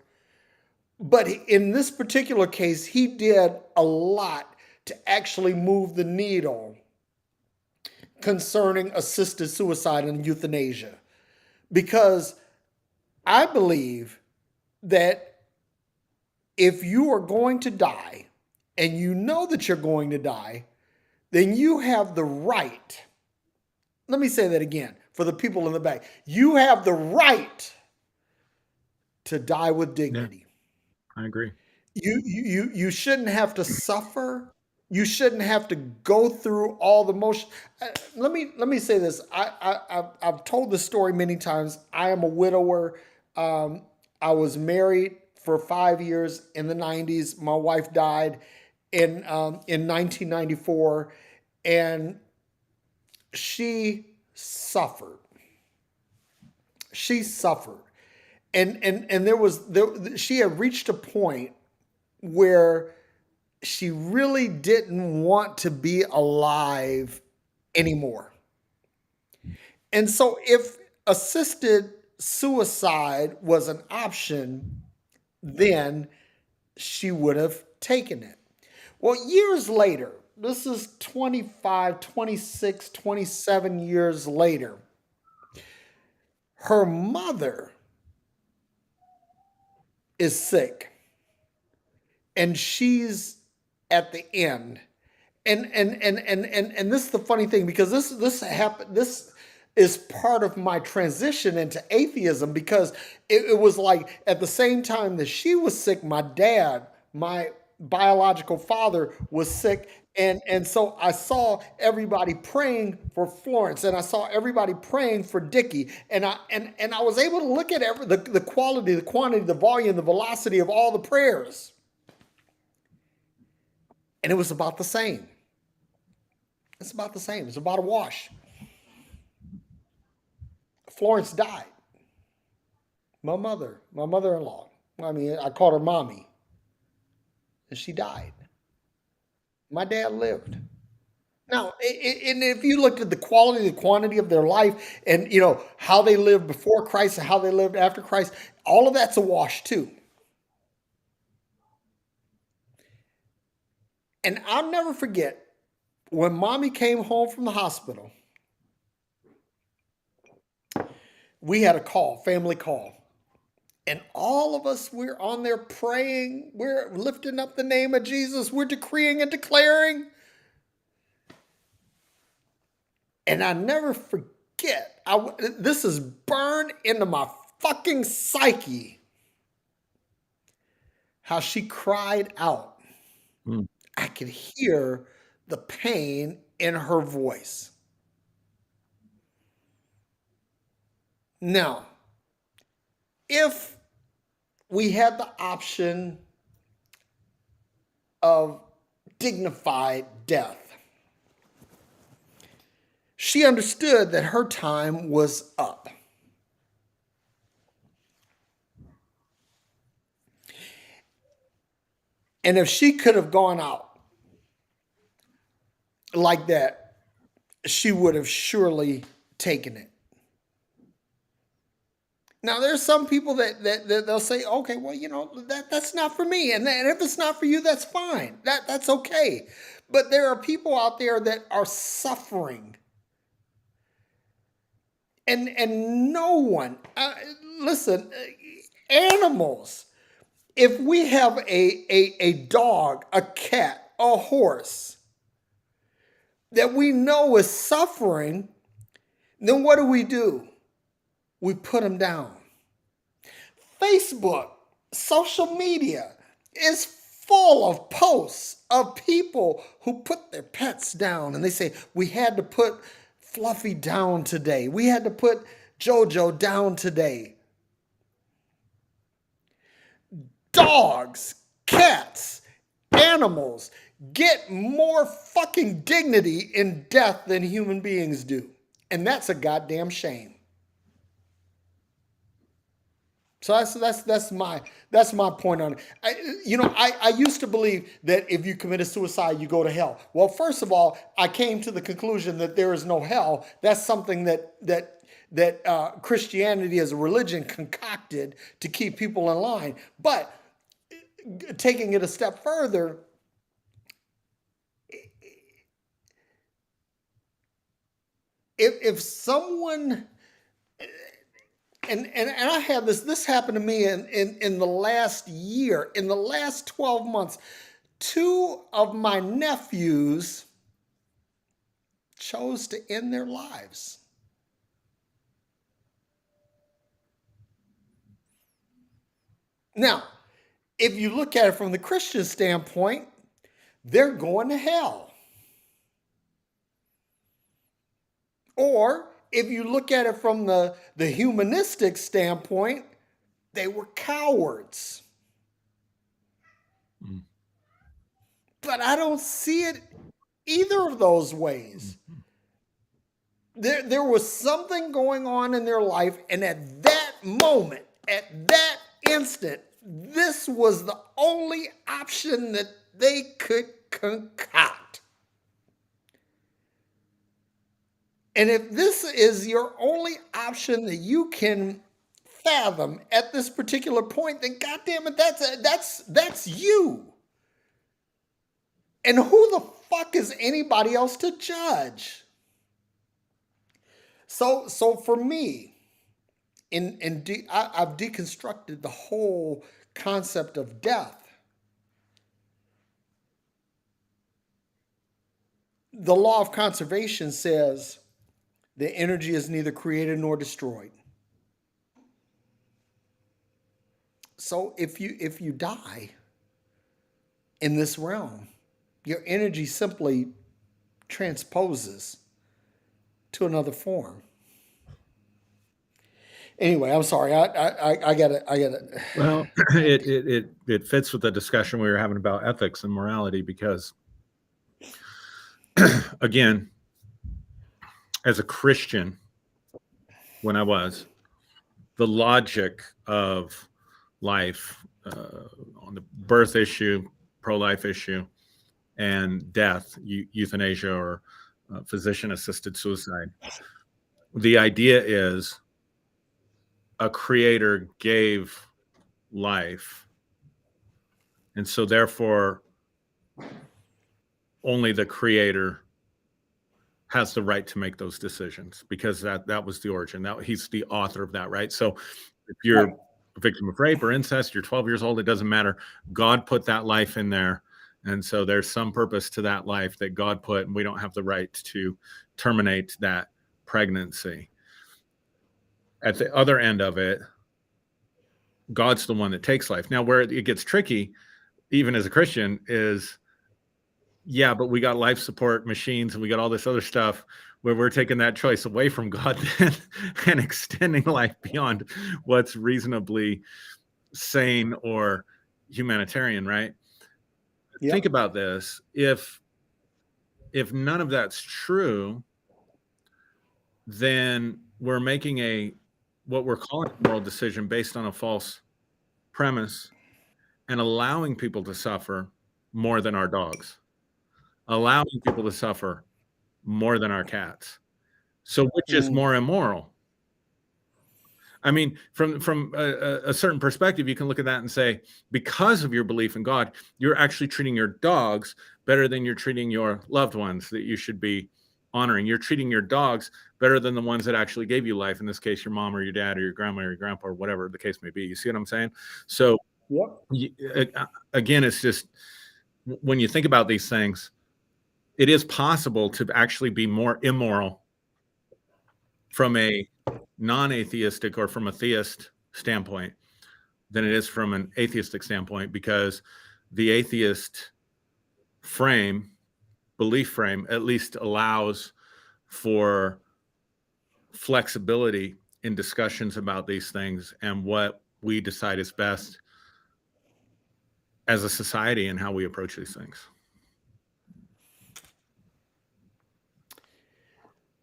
but in this particular case, he did a lot to actually move the needle concerning assisted suicide and euthanasia. Because I believe that if you are going to die and you know that you're going to die, then you have the right. Let me say that again for the people in the back. You have the right to die with Yeah, dignity. I agree. You shouldn't have to suffer. You shouldn't have to go through all the motion. Let me say this. I've told this story many times. I am a widower. I was married for 5 years in the 90s. My wife died in 1994, and she suffered. She suffered, and she had reached a point where she really didn't want to be alive anymore. And so, if assisted suicide was an option, then she would have taken it. Well, years later, this is 25, 26, 27 years later, her mother is sick and she's at the end. And this is the funny thing, because this happened. This is part of my transition into atheism, because it was like at the same time that she was sick, my dad, my biological father, was sick. And so I saw everybody praying for Florence, and I saw everybody praying for Dickie, and I was able to look at the quality, the quantity, the volume, the velocity of all the prayers, and it was about the same. It's about the same. It's about a wash. Florence died. My mother-in-law. I mean, I called her mommy, and she died. My dad lived. Now, and if you looked at the quality, the quantity of their life, and how they lived before Christ and how they lived after Christ, all of that's a wash too. And I'll never forget when mommy came home from the hospital. We had a call, family call. And all of us, we're on there praying. We're lifting up the name of Jesus. We're decreeing and declaring. And I never forget, this is burned into my fucking psyche, how she cried out. Mm. I could hear the pain in her voice. Now, if we had the option of dignified death, she understood that her time was up. And if she could have gone out like that, she would have surely taken it. Now, there's some people that they'll say, okay, well, that's not for me. And if it's not for you, that's fine. That's okay. But there are people out there that are suffering. And no one, listen, animals, if we have a dog, a cat, a horse that we know is suffering, then what do? We put them down. Facebook, social media is full of posts of people who put their pets down, and they say, we had to put Fluffy down today. We had to put JoJo down today. Dogs, cats, animals get more fucking dignity in death than human beings do. And that's a goddamn shame. So that's my point on it. I used to believe that if you committed suicide, you go to hell. Well, first of all, I came to the conclusion that there is no hell. That's something that Christianity as a religion concocted to keep people in line. But taking it a step further, if someone and I have this happened to me in the last year, in the last 12 months, two of my nephews chose to end their lives. Now, if you look at it from the Christian standpoint, they're going to hell. Or if you look at it from the humanistic standpoint, they were cowards. Mm. But I don't see it either of those ways. There was something going on in their life, and at that moment, at that instant, this was the only option that they could concoct. And if this is your only option that you can fathom at this particular point, then goddamn it, that's you. And who the fuck is anybody else to judge? So for me, I've deconstructed the whole concept of death. The law of conservation says the energy is neither created nor destroyed. So if you die in this realm, your energy simply transposes to another form. Anyway, I'm sorry. I got it. Well, it fits with the discussion we were having about ethics and morality because, again, as a Christian, when I was, the logic of life on the birth issue, pro-life issue, and death, euthanasia or physician-assisted suicide. The idea is a creator gave life, and so therefore only the creator has the right to make those decisions because that was the origin. That he's the author of that, right? So if you're a victim of rape or incest, you're 12 years old, it doesn't matter. God put that life in there. And so there's some purpose to that life that God put, and we don't have the right to terminate that pregnancy. At the other end of it, God's the one that takes life. Now, where it gets tricky, even as a Christian, is, yeah, but we got life support machines and we got all this other stuff where we're taking that choice away from God and extending life beyond what's reasonably sane or humanitarian, right? Yep. Think about this. If none of that's true, then we're making what we're calling a moral decision based on a false premise and allowing people to suffer more than our dogs, allowing people to suffer more than our cats. So which is more immoral? I mean, from a certain perspective, you can look at that and say, because of your belief in God, you're actually treating your dogs better than you're treating your loved ones that you should be honoring. You're treating your dogs better than the ones that actually gave you life. In this case, your mom or your dad or your grandma or your grandpa or whatever the case may be. You see what I'm saying? So again, it's just when you think about these things, it is possible to actually be more immoral from a non-atheistic or from a theist standpoint than it is from an atheistic standpoint, because the atheist belief frame, at least allows for flexibility in discussions about these things and what we decide is best as a society and how we approach these things.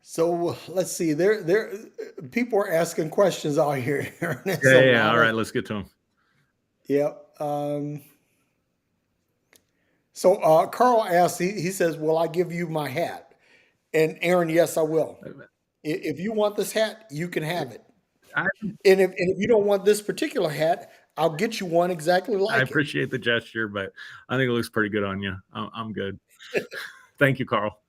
So let's see. There, people are asking questions out here. There's Yeah, a yeah. lot All of, right, let's get to them. yeah. So Carl asks, he says, "Will I give you my hat?" And Aaron, yes, I will. If you want this hat, you can have it. I, And if you don't want this particular hat, I'll get you one exactly I like it. appreciate the gesture, but I think it looks pretty good on you. I'm good. Thank you, Carl.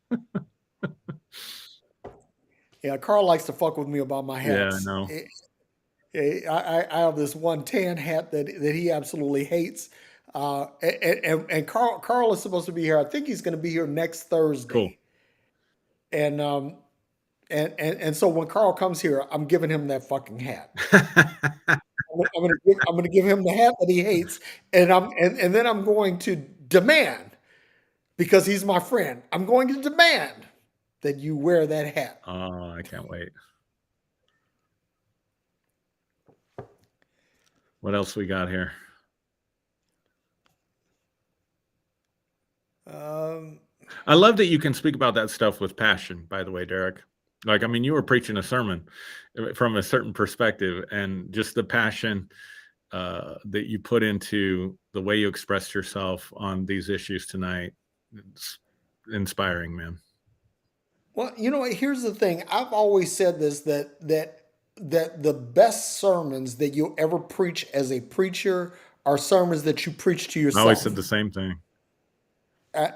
Yeah, Carl likes to fuck with me about my Yeah, hats. no, I have this one tan hat that he absolutely hates. And Carl is supposed to be here. I think he's going to be here next cool. Thursday. And and so when Carl comes here, I'm giving him that fucking hat. I'm gonna give him the hat that he hates, and then I'm going to demand, because he's my friend. I'm going to demand that you wear that hat. Oh, I can't wait. What else we got here? Um, I love that you can speak about that stuff with passion, by the way, Derrick. Like, I mean, you were preaching a sermon from a certain perspective, and just the passion that you put into the way you expressed yourself on these issues tonight. It's inspiring, man. well, here's the thing. I've always said this, that the best sermons that you'll ever preach as a preacher are sermons that you preach to I always said yourself. the same thing. Uh,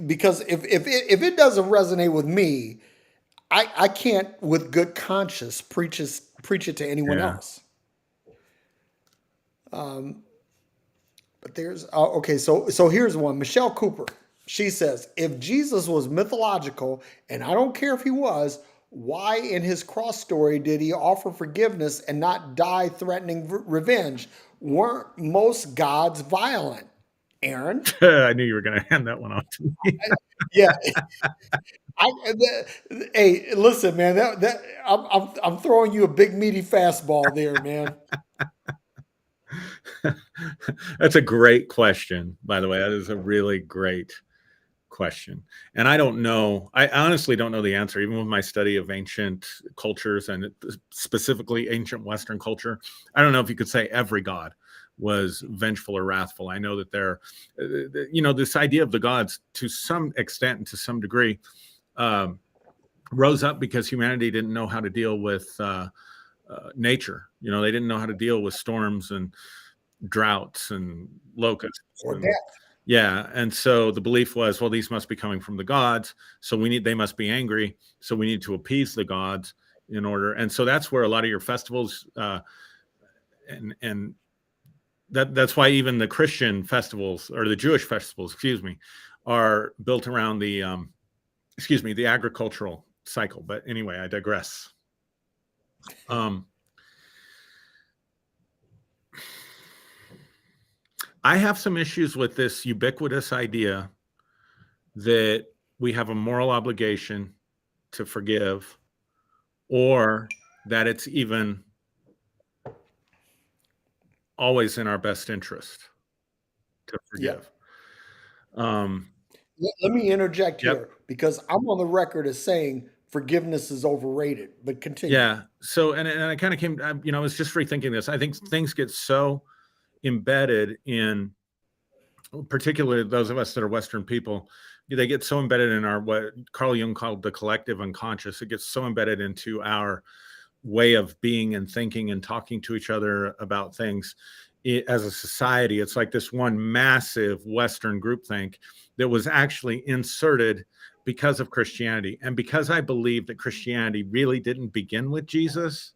because if it doesn't resonate with me, I can't with good conscience preach it to anyone Yeah. else. But there's okay. So here's one. Michelle Cooper. She says, if Jesus was mythological, and I don't care if he was, why in his cross story did he offer forgiveness and not die threatening revenge? Weren't most gods violent? Aaron? I knew you were going to hand that one off to me. Yeah. Hey, listen, man. I'm throwing you a big meaty fastball there, man. That's a great question, by the way. That is a really great question. And I don't know, I honestly don't know the answer, even with my study of ancient cultures and specifically ancient Western culture. I don't know if you could say every god was vengeful or wrathful. I know that this idea of the gods to some extent and to some degree rose up because humanity didn't know how to deal with nature. They didn't know how to deal with storms and droughts and locusts. Or And, death. yeah, and so the belief was, well, these must be coming from the gods, so they must be angry, so we need to appease the gods in order. And so that's where a lot of your festivals, and that's why even the Christian festivals or the Jewish festivals, excuse me, are built around the agricultural cycle. But anyway, I digress. I have some issues with this ubiquitous idea that we have a moral obligation to forgive, or that it's even always in our best interest to forgive. Yep. Let me interject Yep. here, because I'm on the record as saying forgiveness is overrated. But continue. Yeah. So, and I kind of came, I was just rethinking this. I think things get so embedded in, particularly those of us that are Western people, they get so embedded in our, what Carl Jung called the collective unconscious. It gets so embedded into our way of being and thinking and talking to each other about things as a society. It's like this one massive Western groupthink that was actually inserted because of Christianity. And because I believe that Christianity really didn't begin with Jesus.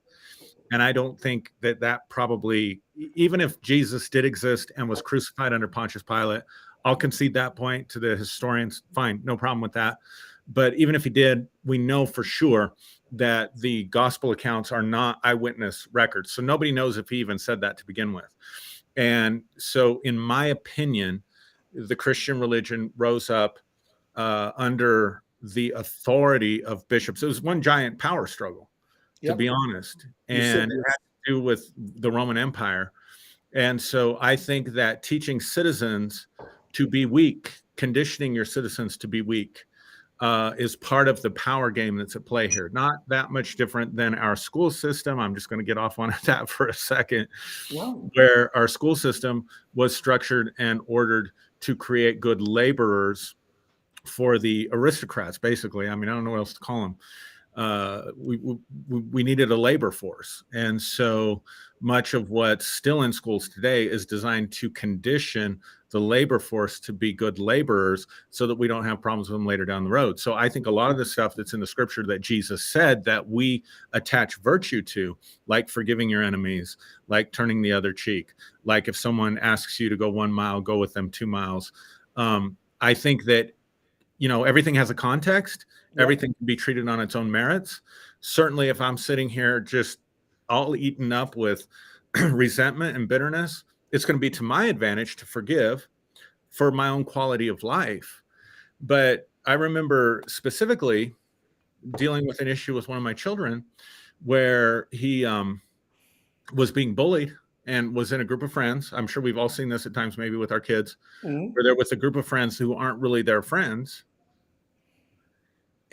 And I don't think that probably, even if Jesus did exist and was crucified under Pontius Pilate, I'll concede that point to the historians. Fine, no problem with that. But even if he did, we know for sure that the gospel accounts are not eyewitness records. So nobody knows if he even said that to begin with. And so, in my opinion, the Christian religion rose up under the authority of bishops. It was one giant power struggle, to be honest. And it had to do with the Roman Empire. And so I think that teaching citizens to be weak, conditioning your citizens to be weak, is part of the power game that's at play here. Not that much different than our school system. I'm just going to get off on that for a second, No. where our school system was structured and ordered to create good laborers for the aristocrats, basically. I mean, I don't know what else to call them. We needed a labor force. And so much of what's still in schools today is designed to condition the labor force to be good laborers so that we don't have problems with them later down the road. So I think a lot of the stuff that's in the scripture that Jesus said that we attach virtue to, like forgiving your enemies, like turning the other cheek, like if someone asks you to go 1 mile, go with them 2 miles. I think that everything has a context. Yep. Everything can be treated on its own merits. Certainly, if I'm sitting here just all eaten up with resentment and bitterness, it's going to be to my advantage to forgive for my own quality of life. But I remember specifically dealing with an issue with one of my children where he was being bullied and was in a group of friends. I'm sure we've all seen this at times, maybe with our kids, where they're with a group of friends who aren't really their friends.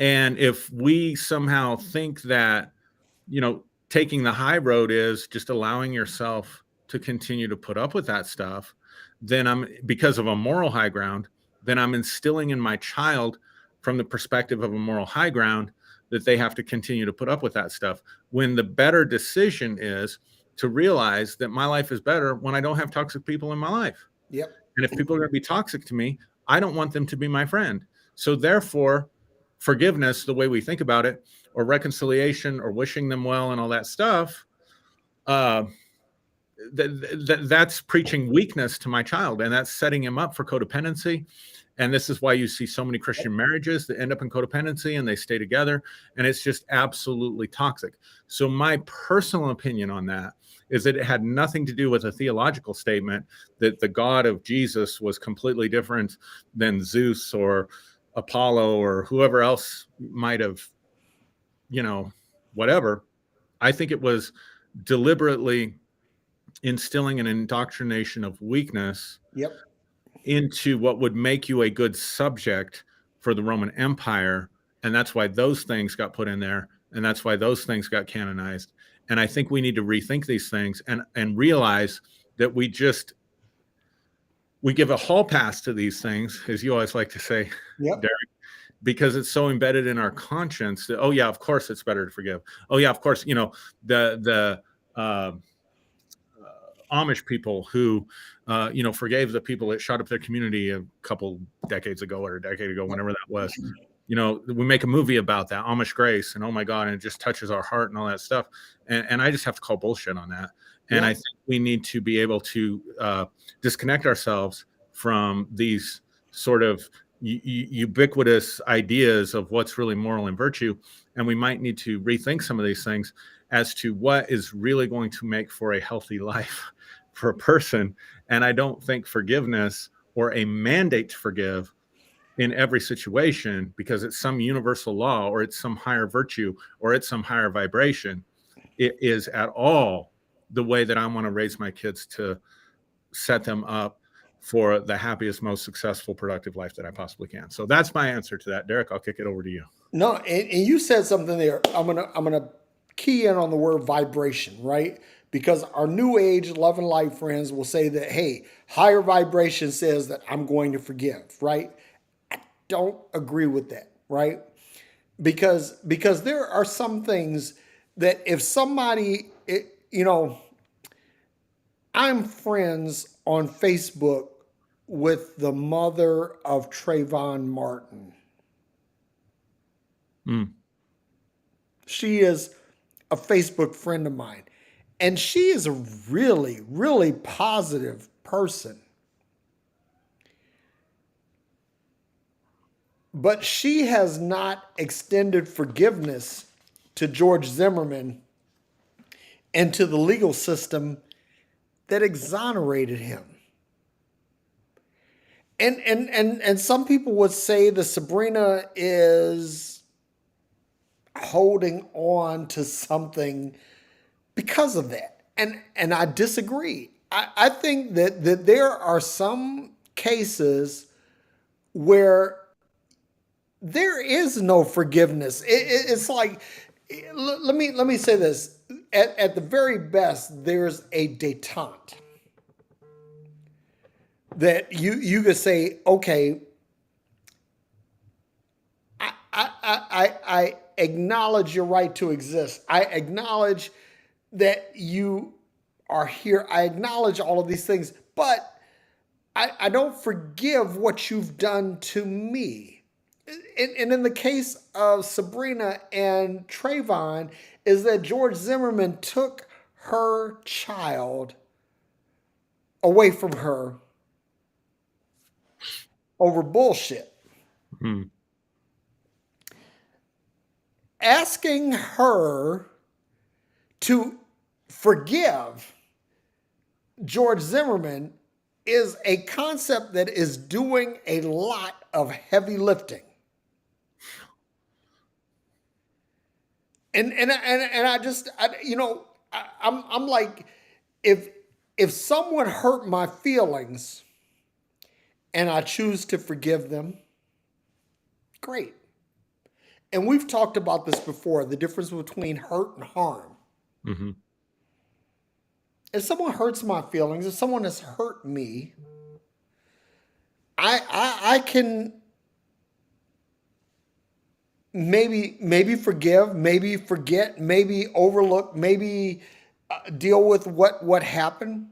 And if we somehow think that, taking the high road is just allowing yourself to continue to put up with that stuff, then because of a moral high ground, then I'm instilling in my child from the perspective of a moral high ground that they have to continue to put up with that stuff. When the better decision is to realize that my life is better when I don't have toxic people in my life. Yep. And if people are going to be toxic to me, I don't want them to be my friend. So therefore, forgiveness, the way we think about it, or reconciliation, or wishing them well, and all that stuff, that's preaching weakness to my child, and that's setting him up for codependency. And this is why you see so many Christian marriages that end up in codependency and they stay together, and it's just absolutely toxic. So my personal opinion on that is that it had nothing to do with a theological statement that the God of Jesus was completely different than Zeus or Apollo or whoever else might have, whatever. I think it was deliberately instilling an indoctrination of weakness Yep. into what would make you a good subject for the Roman Empire. And that's why those things got put in there. And that's why those things got canonized. And I think we need to rethink these things and realize that we give a hall pass to these things, as you always like to say, Yep. Derrick, because it's so embedded in our conscience that, oh yeah, of course it's better to forgive. Oh yeah, of course, the Amish people who, forgave the people that shot up their community a couple decades ago or a decade ago, whenever that was. We make a movie about that, Amish Grace, and oh my God, and it just touches our heart and all that stuff. And I just have to call bullshit on that. And I think we need to be able to disconnect ourselves from these sort of ubiquitous ideas of what's really moral and virtue. And we might need to rethink some of these things as to what is really going to make for a healthy life for a person. And I don't think forgiveness or a mandate to forgive in every situation, because it's some universal law or it's some higher virtue or it's some higher vibration, it is at all the way that I want to raise my kids to set them up for the happiest, most successful, productive life that I possibly can. So that's my answer to that. Derrick, I'll kick it over to you. No, and you said something there. I'm gonna key in on the word vibration, right? Because our new age love and light friends will say that, hey, higher vibration says that I'm going to forgive, right? I don't agree with that, right? Because there are some things that if somebody, I'm friends on Facebook with the mother of Trayvon Martin. She is a Facebook friend of mine. And she is a really, really positive person. But she has not extended forgiveness to George Zimmerman and to the legal system that exonerated him. And some people would say that Sabrina is holding on to something because of that. And I disagree. I think that there are some cases where there is no forgiveness. It's like, let me say this. At the very best, there's a detente that you could say, okay, I acknowledge your right to exist. I acknowledge that you are here. I acknowledge all of these things, but I don't forgive what you've done to me. And in the case of Sabrina and Trayvon, is that George Zimmerman took her child away from her over bullshit. Hmm. Asking her to forgive George Zimmerman is a concept that is doing a lot of heavy lifting. And I just I'm like, if if someone hurt my feelings and I choose to forgive them, great. And we've talked about this before, the difference between hurt and harm. Hmm. If someone hurts my feelings, if someone has hurt me, I can maybe forgive, maybe forget, maybe overlook, maybe deal with what happened.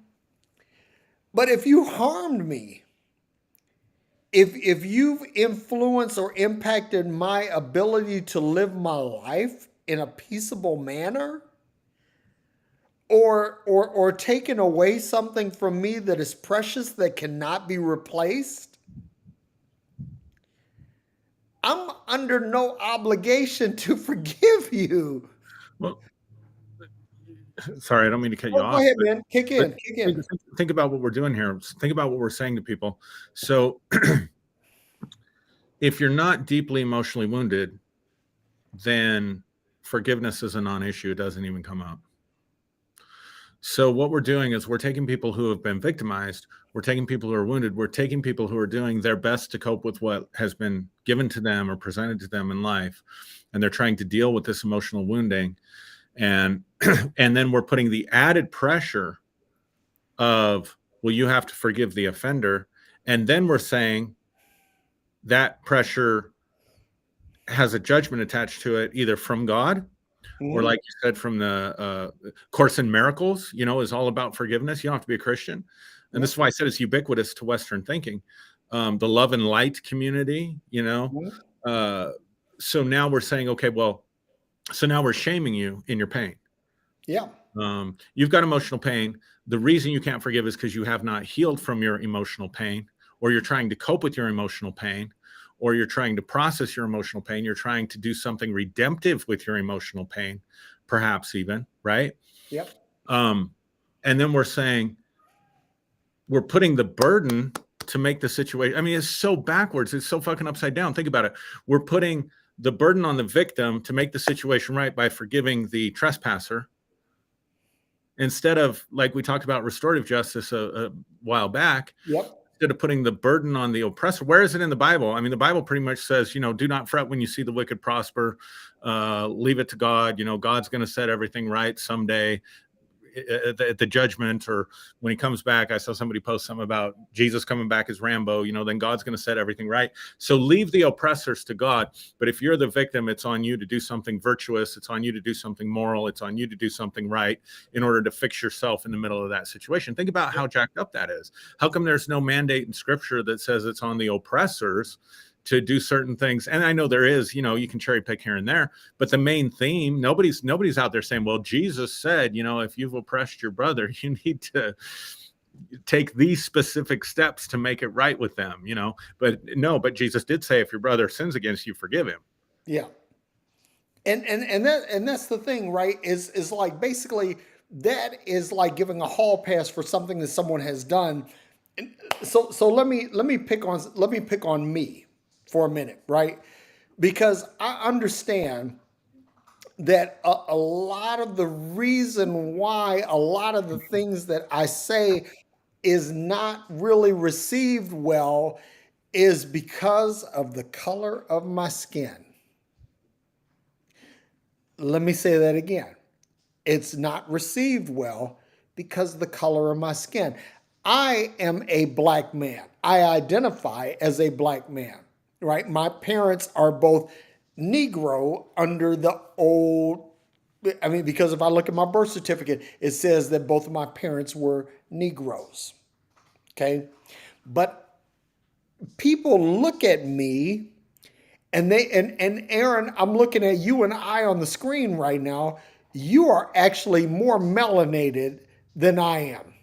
But if you harmed me, if you've influenced or impacted my ability to live my life in a peaceable manner, or taken away something from me that is precious that cannot be replaced, I'm under no obligation to forgive you. Well, sorry, I don't mean to cut you Oh, go off, ahead, man. Kick but in, kick think, in. think about what we're doing here. Think about what we're saying to people. So, if you're not deeply emotionally wounded, then forgiveness is a non-issue. It doesn't even come up. So what we're doing is we're taking people who have been victimized, we're taking people who are wounded, we're taking people who are doing their best to cope with what has been given to them or presented to them in life, and they're trying to deal with this emotional wounding, and and then we're putting the added pressure of, well, you have to forgive the offender, and then we're saying that pressure has a judgment attached to it, either from God, or Mhm. like you said, from the Course in Miracles, is all about forgiveness. You don't have to be a Christian. And this Yep. is why I said it's ubiquitous to Western thinking. The love and light community, Mhm. Uh, so now we're saying, okay, well, so now we're shaming you in your pain. Yeah. You've got emotional pain. The reason you can't forgive is because you have not healed from your emotional pain, or you're trying to cope with your emotional pain, or you're trying to process your emotional pain. You're trying to do something redemptive with your emotional pain, perhaps even, right? Yep. Um, and then we're saying, we're putting the burden to make the situation. I mean, it's so backwards. It's so fucking upside down. Think about it. We're putting the burden on the victim to make the situation right by forgiving the trespasser, instead of, like we talked about restorative justice a while back, Yep. instead of putting the burden on the oppressor. Where is it in the Bible? I mean, the Bible pretty much says, do not fret when you see the wicked prosper. Leave it to God. God's going to set everything right someday at the judgment, or when he comes back. I saw somebody post something about Jesus coming back as Rambo. Then God's going to set everything right. So leave the oppressors to God. But if you're the victim, it's on you to do something virtuous. It's on you to do something moral. It's on you to do something right in order to fix yourself in the middle of that situation. Think about how jacked up that is. How come there's no mandate in scripture that says it's on the oppressors to do certain things? And I know there is, you can cherry pick here and there, but the main theme, nobody's out there saying, well, Jesus said, if you've oppressed your brother, you need to take these specific steps to make it right with them. But no, but Jesus did say, if your brother sins against you, forgive him. Yeah. And that's the thing, right? Is like, basically, that is like giving a hall pass for something that someone has done. And so let me pick on me for a minute, right? Because I understand that a lot of the reason why a lot of the things that I say is not really received well is because of the color of my skin. Let me say that again. It's not received well because of the color of my skin. I am a black man. I identify as a black man, right? My parents are both Negro under the old, I mean, because if I look at my birth certificate, it says that both of my parents were Negroes, okay? But people look at me and Aaron, I'm looking at you and I on the screen right now. You are actually more melanated than I am.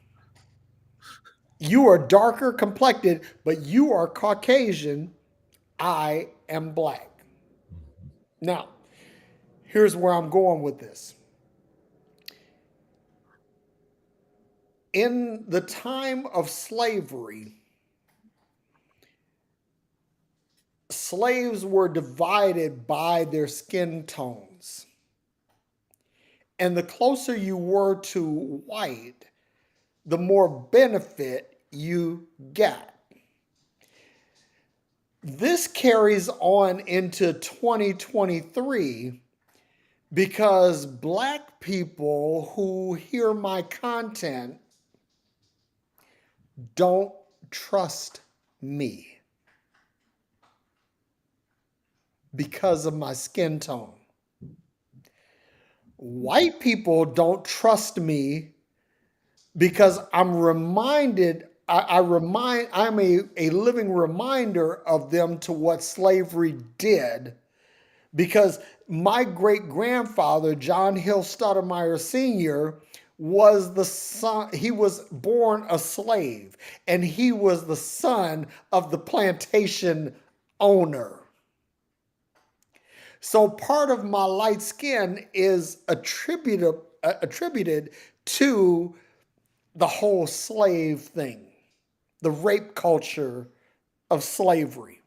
You are darker complected, but you are Caucasian. I am black. Now, here's where I'm going with this. In the time of slavery, slaves were divided by their skin tones. And the closer you were to white, the more benefit you get. This carries on into 2023 because black people who hear my content don't trust me because of my skin tone. White people don't trust me because I'm reminded, I'm a living reminder of them to what slavery did. Because my great grandfather, John Hill Stoudemire Sr., was the son, he was born a slave, and he was the son of the plantation owner. So part of my light skin is attributed to the whole slave thing, the rape culture of slavery.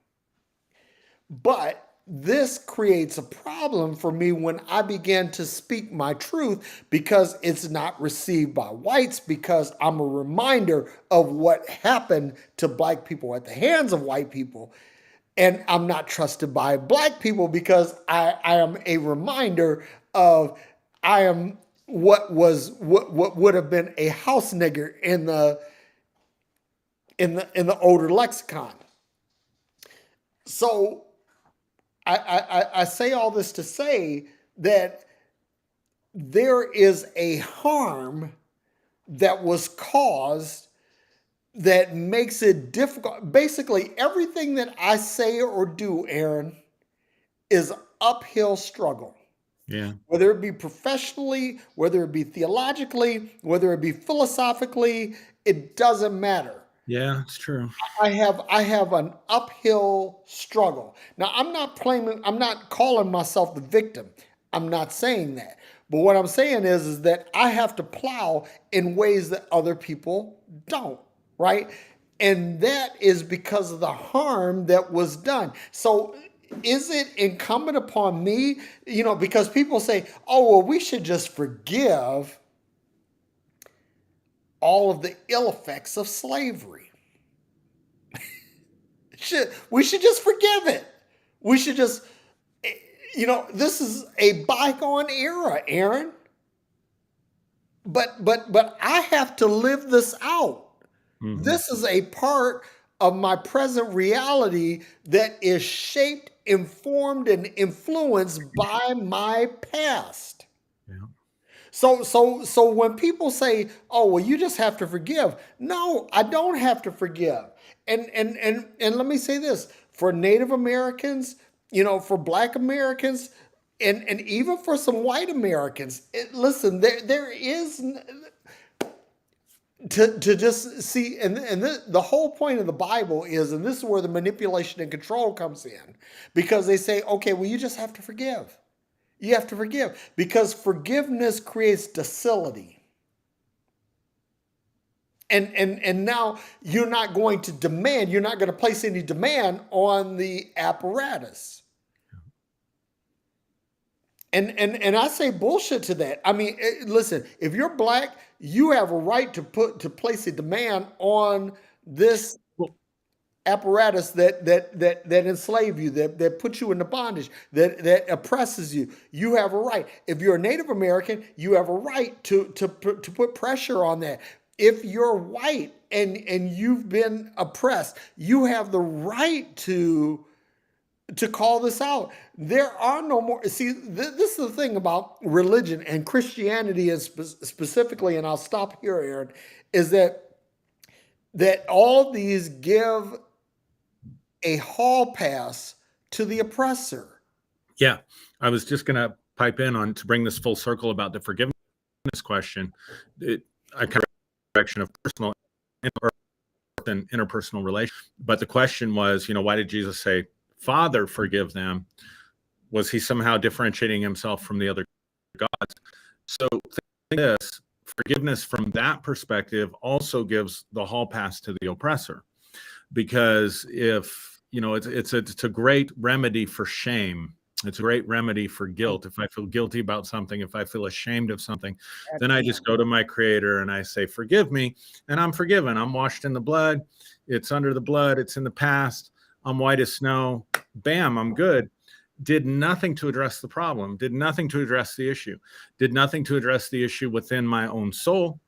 But this creates a problem for me when I begin to speak my truth because it's not received by whites, because I'm a reminder of what happened to black people at the hands of white people. And I'm not trusted by black people because I am a reminder of I am what would have been a house nigger in the older lexicon. So I say all this to say that there is a harm that was caused that makes it difficult. Basically, everything that I say or do, Aaron, is uphill struggle. Yeah. Whether it be professionally, whether it be theologically, whether it be philosophically, it doesn't matter. Yeah, it's true. I have an uphill struggle. Now I'm not calling myself the victim. I'm not saying that. But what I'm saying is that I have to plow in ways that other people don't, right? And that is because of the harm that was done. So is it incumbent upon me, because people say, oh, well, we should just forgive all of the ill effects of slavery. We should just forgive it. We should just, this is a bygone era, Aaron. But I have to live this out. Mhm. This is a part of my present reality that is shaped, informed, and influenced by my past. Yeah. So when people say, "Oh, well, you just have to forgive," no, I don't have to forgive. And let me say this: for Native Americans, for Black Americans, and even for some White Americans, listen, there is to just see, and the whole point of the Bible is, and this is where the manipulation and control comes in, because they say, "Okay, well, you just have to forgive." You have to forgive because forgiveness creates docility. And now you're not going to demand, you're not going to place any demand on the apparatus. And I say bullshit to that. I mean, listen, if you're black, you have a right to place a demand on this. Well, apparatus that enslave you, that puts you into bondage, that oppresses you. You have a right. If you're a Native American, you have a right to put pressure on that. If you're white and you've been oppressed, you have the right to call this out. There are no more. See, this is the thing about religion and Christianity, is specifically, and I'll stop here, Aaron, is that all these give a hall pass to the oppressor. Yeah, I was just going to pipe in on to bring this full circle about the forgiveness question. I kind of direction of personal and interpersonal relation, but the question was, why did Jesus say, "Father, forgive them"? Was he somehow differentiating himself from the other gods? So this forgiveness from that perspective also gives the hall pass to the oppressor, because if it's a great remedy for shame. It's a great remedy for guilt. If I feel guilty about something, if I feel ashamed of something, then I just go to my creator and I say, "Forgive me," and I'm forgiven. I'm washed in the blood. It's under the blood. It's in the past. I'm white as snow. Bam, I'm good. Did nothing to address the problem, did nothing to address the issue, did nothing to address the issue within my own soul.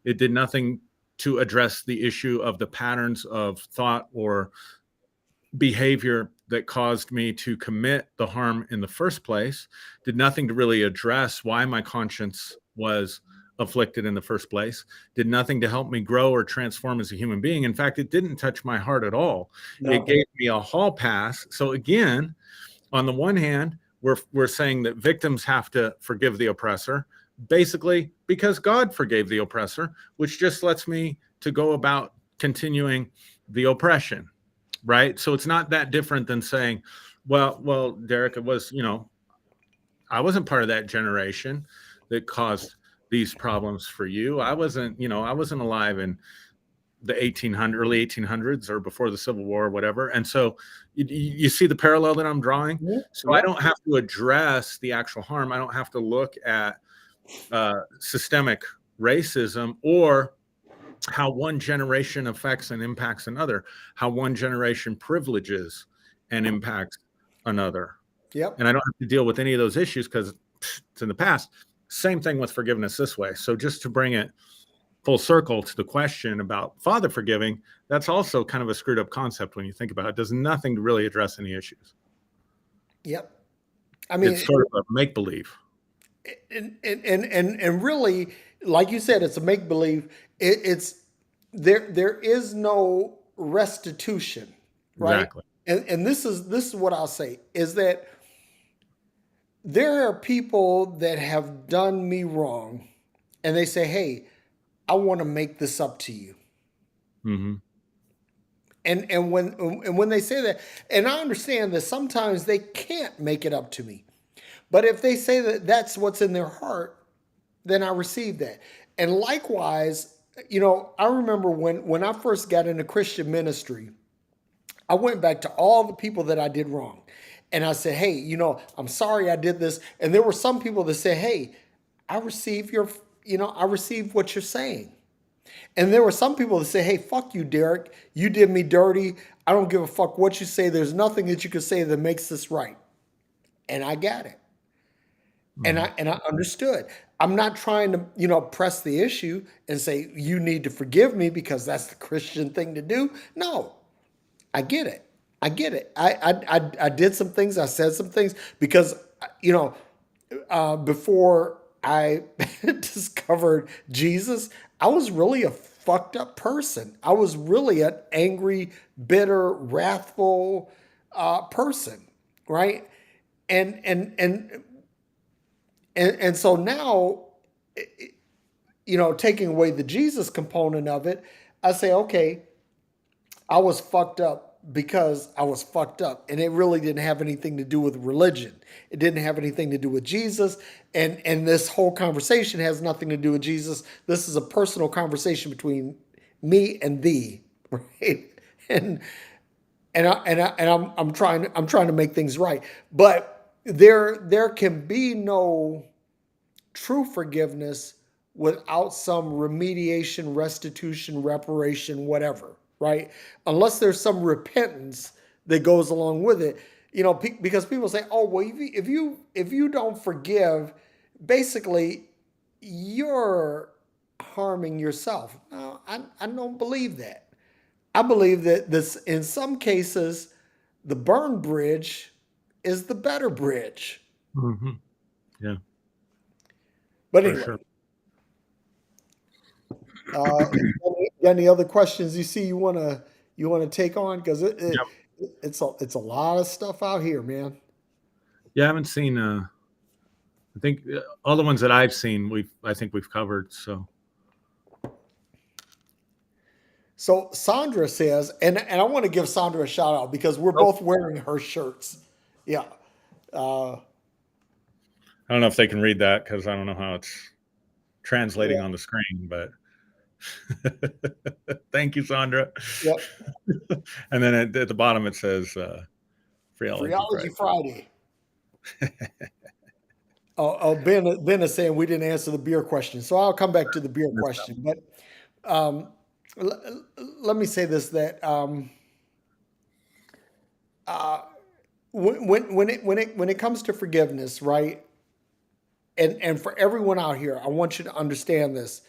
It did nothing to address the issue of the patterns of thought or behavior that caused me to commit the harm in the first place, did nothing to really address why my conscience was afflicted in the first place, did nothing to help me grow or transform as a human being. In fact, it didn't touch my heart at all. No. It gave me a hall pass. So again, on the one hand, we're saying that victims have to forgive the oppressor, basically because God forgave the oppressor, which just lets me to go about continuing the oppression, right? So it's not that different than saying, well, Derrick, it was, I wasn't part of that generation that caused these problems for you. I wasn't alive in the early 1800s or before the Civil War or whatever. And so you see the parallel that I'm drawing. So I don't have to address the actual harm. I don't have to look at systemic racism or how one generation affects and impacts another, how one generation privileges and impacts another. Yep. And I don't have to deal with any of those issues because it's in the past. Same thing with forgiveness this way. So just to bring it full circle to the question about Father forgiving, that's also kind of a screwed up concept when you think about it. It does nothing to really address any issues. Yep. I mean, it's sort of a make-believe. And really, like you said, it's a make-believe. It's there is no restitution, right? Exactly. And this is what I'll say is that there are people that have done me wrong, and they say, "Hey, I want to make this up to you." Mm-hmm. And when they say that, and I understand that sometimes they can't make it up to me, but if they say that that's what's in their heart, then I receive that. And likewise, I remember when I first got into Christian ministry, I went back to all the people that I did wrong. And I said, "Hey, I'm sorry I did this." And there were some people that said, "Hey, I receive I receive what you're saying." And there were some people that say, "Hey, fuck you, Derrick. You did me dirty. I don't give a fuck what you say. There's nothing that you can say that makes this right." And I got it. And I understood. I'm not trying to, press the issue and say, "You need to forgive me because that's the Christian thing to do." No, I get it. I get it. I did some things. I said some things because, before I discovered Jesus, I was really a fucked up person. I was really an angry, bitter, wrathful person, right? And so now, taking away the Jesus component of it, I say, okay, I was fucked up because I was fucked up. And it really didn't have anything to do with religion. It didn't have anything to do with Jesus. And this whole conversation has nothing to do with Jesus. This is a personal conversation between me and thee, right? And I'm trying to make things right. But there can be no true forgiveness without some remediation, restitution, reparation, whatever. right? Unless there's some repentance that goes along with it, because people say, "Oh, well, if you don't forgive, basically you're harming yourself." No, I don't believe that. I believe that this, in some cases, the burn bridge is the better bridge. Hmm. Yeah, But for anyway, sure. any other questions you see you wanna take on? Because Yeah, it's a lot of stuff out here, man. yeah. I haven't seen. I think all the ones that I've seen, I think we've covered. So So Sandra says, and I want to give Sandra a shout out because we're oh, both wearing her shirts. Yeah. Uh, I don't know if they can read that because I don't know how it's translating yeah. on the screen. But thank you, Sandra. Yep. And then at the bottom it says Freeology Freology Friday. Friday. Ben is saying we didn't answer the beer question, so I'll come back to the beer Missed that question. one. But um, let me say this: that when it comes to forgiveness, right? And for everyone out here, I want you to understand this: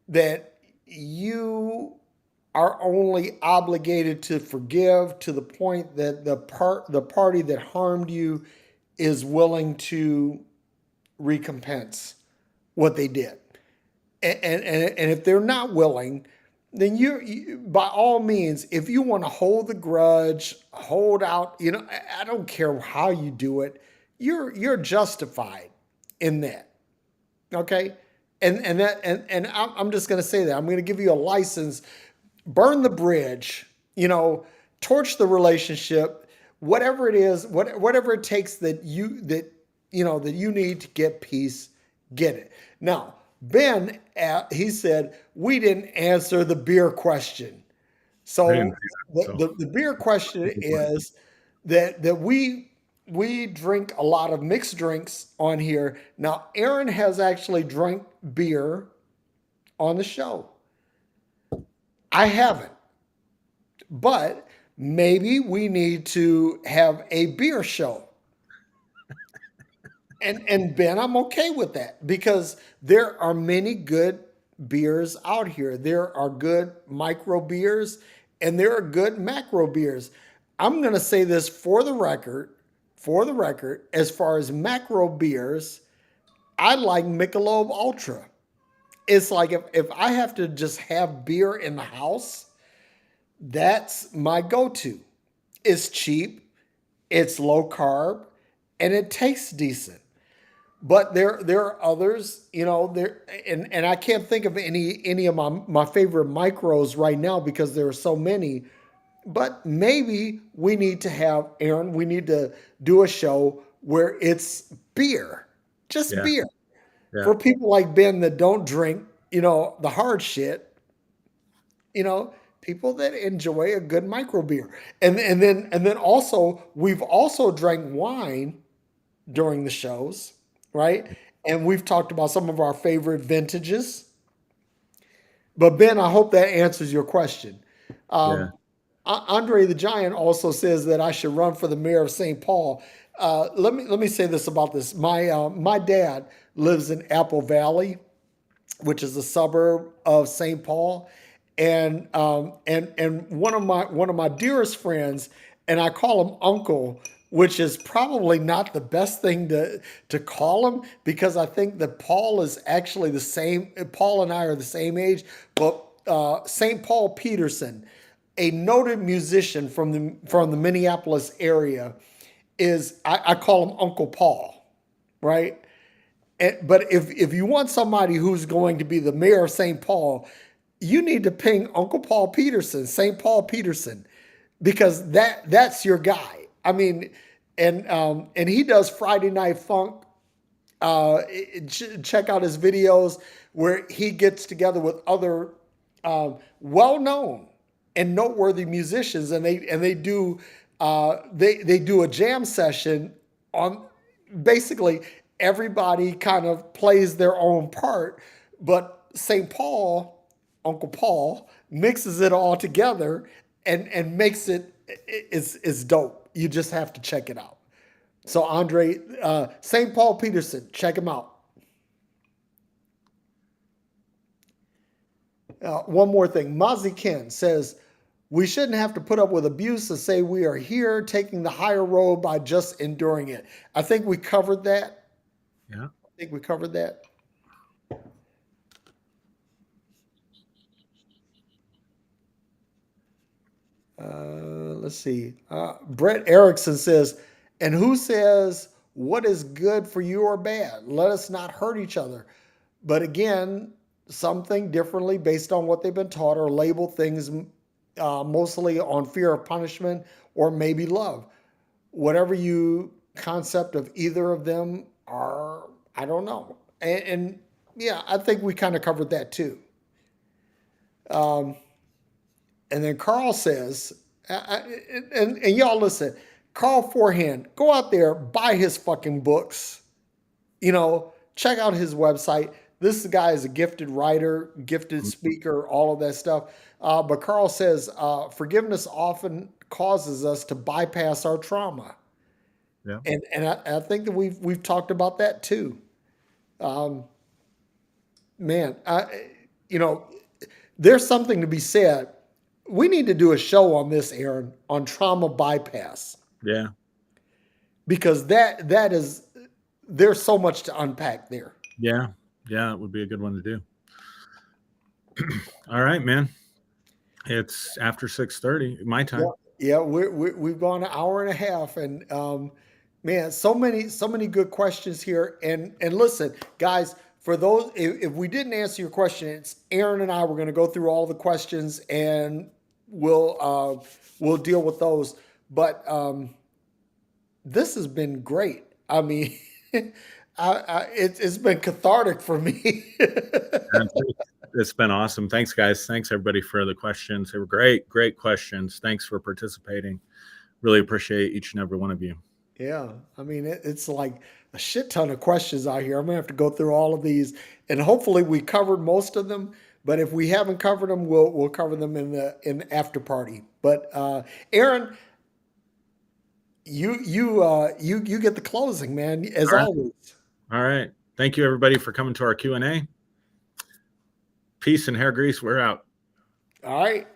that you are only obligated to forgive to the point that the party that harmed you is willing to recompense what they did. And if they're not willing, then by all means, if you want to hold the grudge, hold out, I don't care how you do it, you're justified in that. Okay. And I'm just going to say that I'm going to give you a license, burn the bridge, torch the relationship, whatever it is, whatever it takes that you need to get peace, get it. Now, Ben, he said we didn't answer the beer question. I didn't So see that. the, So the, the beer question is that we drink a lot of mixed drinks on here. Now, Aaron has actually drank beer on the show. I haven't, but maybe we need to have a beer show. And Ben, I'm okay with that because there are many good beers out here. There are good micro beers and there are good macro beers. I'm going to say this for the record, as far as macro beers, I like Michelob Ultra. It's like if I have to just have beer in the house, that's my go-to. It's cheap, it's low carb, and it tastes decent. But there are others, there, and I can't think of any of my favorite micros right now because there are so many. But maybe we need to have, Aaron, we need to do a show where it's beer, just yeah, beer. yeah, For people like Ben that don't drink, the hard shit, you know, people that enjoy a good micro beer. And then also we've also drank wine during the shows, right? And we've talked about some of our favorite vintages. But Ben, I hope that answers your question. yeah. Um, Andre the Giant also says that I should run for the mayor of St. Paul. Let me say this about this. My dad lives in Apple Valley, which is a suburb of St. Paul, and one of my dearest friends, and I call him Uncle, which is probably not the best thing to call him because I think that Paul is actually the same. Paul and I are the same age, but St. Paul Peterson, a noted musician from the Minneapolis area, I call him Uncle Paul, right? But if you want somebody who's going to be the mayor of St. Paul, you need to ping Uncle Paul Peterson, St. Paul Peterson, because that's your guy. I mean, and he does Friday Night Funk. Check out his videos where he gets together with other well-known and noteworthy musicians, and they do a jam session on basically everybody kind of plays their own part, but St. Paul Uncle Paul mixes it all together and makes it's dope. You just have to check it out. So Andre, St. Paul Peterson, check him out. One more thing. Mazi Ken says, we shouldn't have to put up with abuse to say we are here taking the higher road by just enduring it. I think we covered that. Yeah. I think we covered that. Let's see. Brett Erickson says, and who says what is good for you or bad? Let us not hurt each other. But again, some think differently based on what they've been taught or label things mostly on fear of punishment or maybe love. Whatever you concept of either of them are, I don't know. And yeah, I think we kind of covered that too. Um, and then Carl says, and y'all listen, Carl Forehand, go out there, buy his fucking books. Check out his website. This guy is a gifted writer, gifted speaker, all of that stuff. But Carl says forgiveness often causes us to bypass our trauma, Yeah. and I think that we've talked about that too. Um, man, there's something to be said. We need to do a show on this, Aaron, on trauma bypass, Yeah. because that is there's so much to unpack there. Yeah. Yeah. It would be a good one to do. All right, man. It's after 6:30, my time. Yeah, we've gone an hour and a half, and man, so many good questions here. And listen, guys, for those if we didn't answer your question, it's Aaron and I. We're going to go through all the questions, and we'll deal with those. But this has been great. I mean, it's been cathartic for me. It's been awesome. Thanks, guys. Thanks, everybody, for the questions. They were great questions. Thanks for participating. Really appreciate each and every one of you. Yeah, I mean it's like a shit ton of questions out here. I'm gonna have to go through all of these, and hopefully we covered most of them. But if we haven't covered them, we'll cover them in the after party. But Aaron, you get the closing, man, as All right. always. All right. Thank you, everybody, for coming to our Q&A. Peace and hair grease. We're out. All right.